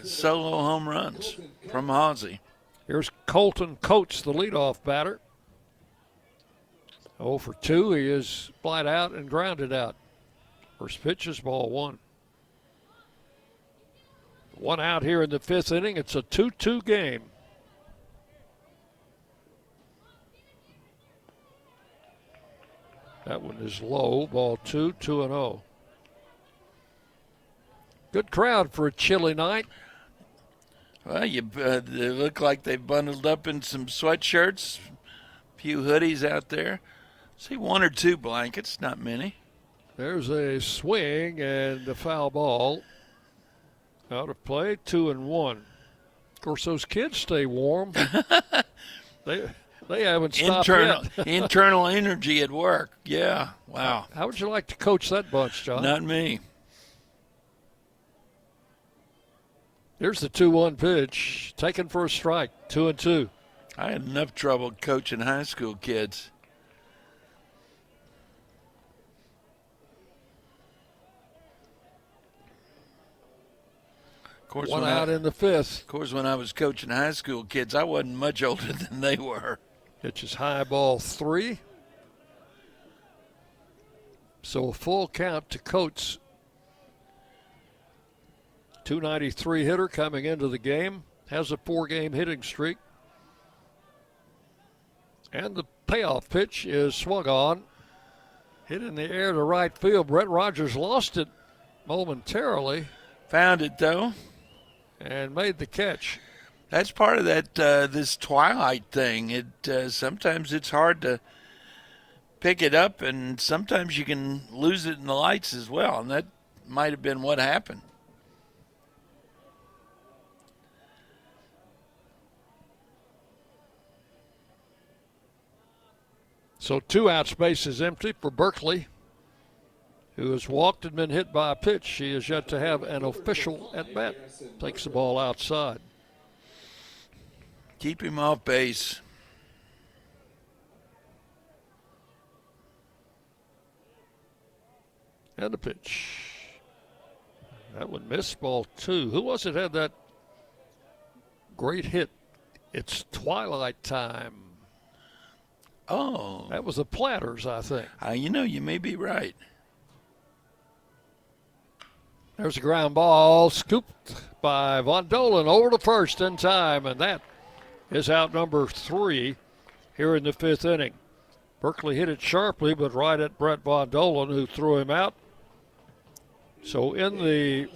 solo home runs from Halsey. Here's Colton Coates, the leadoff batter. 0 for 2. He is flied out and grounded out. First pitch is ball 1. 1 out here in the 5th inning. It's a 2-2 game. That one is low. Ball 2, 2-0. Good crowd for a chilly night. Well, they look like they've bundled up in some sweatshirts, a few hoodies out there. See 1 or 2 blankets, not many. There's a swing and a foul ball. Out of play, 2-1. Of course, those kids stay warm. They haven't stopped yet. Internal energy at work. Yeah, wow. How would you like to coach that bunch, John? Not me. Here's the 2-1 pitch, taken for a strike, 2-2. I had enough trouble coaching high school kids. Of course, 1 out in the 5th. Of course, when I was coaching high school kids, I wasn't much older than they were. Pitch is high, ball 3. So a full count to Coates. 293 hitter coming into the game. Has a 4-game hitting streak. And the payoff pitch is swung on. Hit in the air to right field. Brett Rogers lost it momentarily. Found it, though. And made the catch. That's part of that this twilight thing. Sometimes it's hard to pick it up, and sometimes you can lose it in the lights as well, and that might have been what happened. So 2 outs, base is empty for Berkeley, who has walked and been hit by a pitch. She is yet to have an official at bat. Takes the ball outside. Keep him off base. And the pitch. That one missed, ball 2. Who was it had that great hit It's twilight time. Oh. That was the Platters, I think. You may be right. There's a ground ball scooped by Von Dolan over to first in time, and that is out number 3 here in the 5th inning. Berkeley hit it sharply, but right at Brett Von Dolan, who threw him out. So in the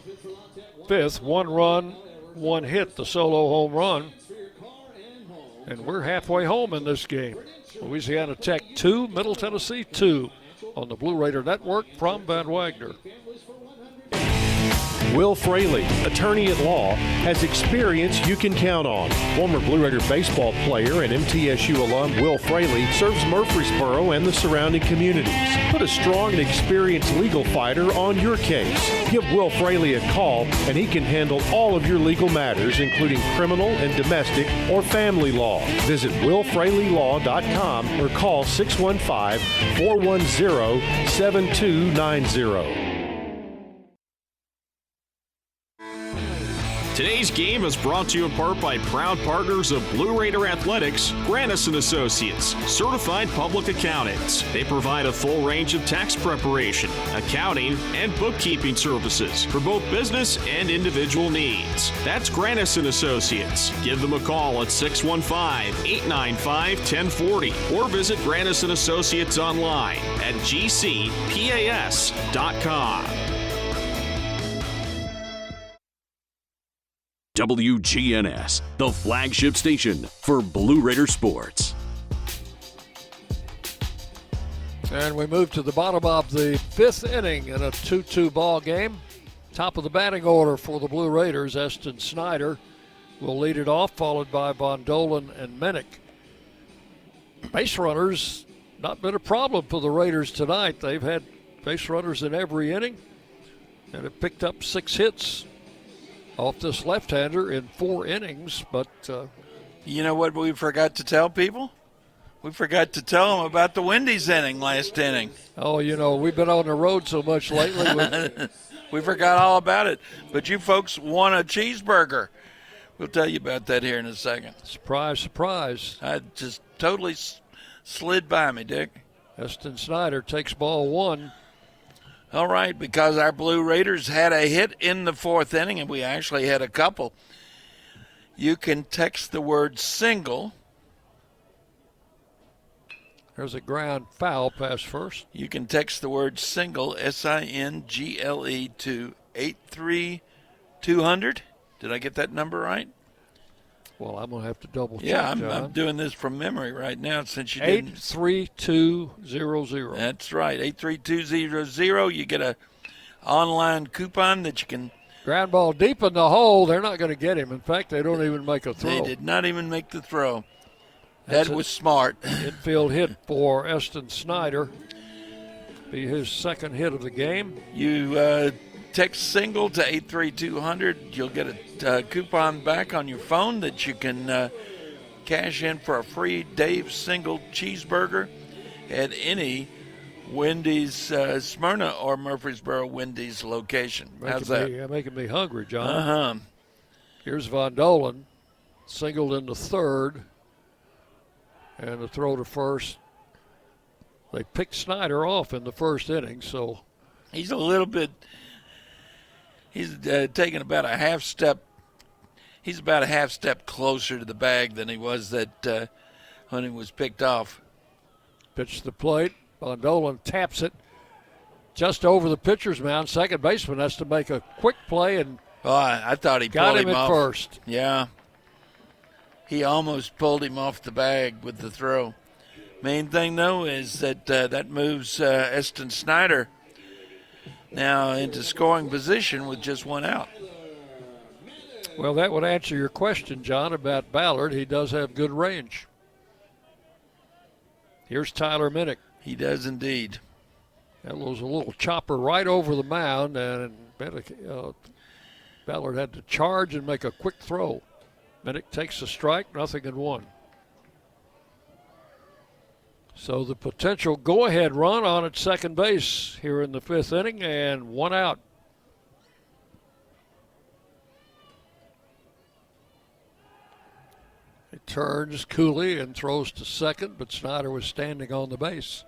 5th, 1 run, 1 hit, the solo home run. And we're halfway home in this game. Louisiana Tech 2, Middle Tennessee 2 on the Blue Raider Network from Van Wagner. Will Fraley, attorney at law, has experience you can count on. Former Blue Raider baseball player and MTSU alum Will Fraley serves Murfreesboro and the surrounding communities. Put a strong and experienced legal fighter on your case. Give Will Fraley a call and he can handle all of your legal matters, including criminal and domestic or family law. Visit willfraleylaw.com or call 615-410-7290. Today's game is brought to you in part by proud partners of Blue Raider Athletics, Granis & Associates, certified public accountants. They provide a full range of tax preparation, accounting, and bookkeeping services for both business and individual needs. That's Granis & Associates. Give them a call at 615-895-1040 or visit Granis & Associates online at gcpas.com. WGNS, the flagship station for Blue Raider sports. And we move to the bottom of the 5th inning in a 2-2 ball game. Top of the batting order for the Blue Raiders, Eston Snyder will lead it off, followed by Von Dolan and Minnick. Base runners, not been a problem for the Raiders tonight. They've had base runners in every inning and have picked up 6 hits off this left-hander in 4 innings, but... you know what we forgot to tell people? We forgot to tell them about the Wendy's inning last inning. Oh, we've been on the road so much lately. We forgot all about it. But you folks won a cheeseburger. We'll tell you about that here in a second. Surprise, surprise. I just totally slid by me, Dick. Eston Snyder takes ball 1. All right, because our Blue Raiders had a hit in the 4th inning, and we actually had a couple. You can text the word single. There's a ground foul pass first. You can text the word single, S-I-N-G-L-E, to 83200. Did I get that number right? Well, I'm going to have to double check. Yeah, I'm doing this from memory right now since you didn't. 83200. That's right, 83200. You get a online coupon that you can. Ground ball deep in the hole. They're not going to get him. In fact, they don't even make a throw. They did not even make the throw. That was smart. Infield hit for Eston Snyder. Be his 2nd hit of the game. You text single to 83200. You'll get a coupon back on your phone that you can cash in for a free Dave's single cheeseburger at any Wendy's Smyrna or Murfreesboro Wendy's location. How's that? Making me hungry, John. Uh-huh. Here's Von Dolan, singled in the 3rd, and the throw to first. They picked Snyder off in the 1st inning, so he's a little bit. He's taken about a half step. He's about a half step closer to the bag than he was that when he was picked off. Pitch to the plate. Von Dolan taps it just over the pitcher's mound. Second baseman has to make a quick play, and I thought he got pulled him at off first. Yeah, he almost pulled him off the bag with the throw. Main thing though is that that moves Eston Snyder now into scoring position with just 1 out. Well, that would answer your question, John, about Ballard. He does have good range. Here's Tyler Minnick. He does indeed. That was a little chopper right over the mound, and Ballard had to charge and make a quick throw. Minnick takes a strike, 0-1. So the potential go-ahead run on at second base here in the 5th inning, and 1 out. He turns Cooley and throws to second, but Snyder was standing on the base.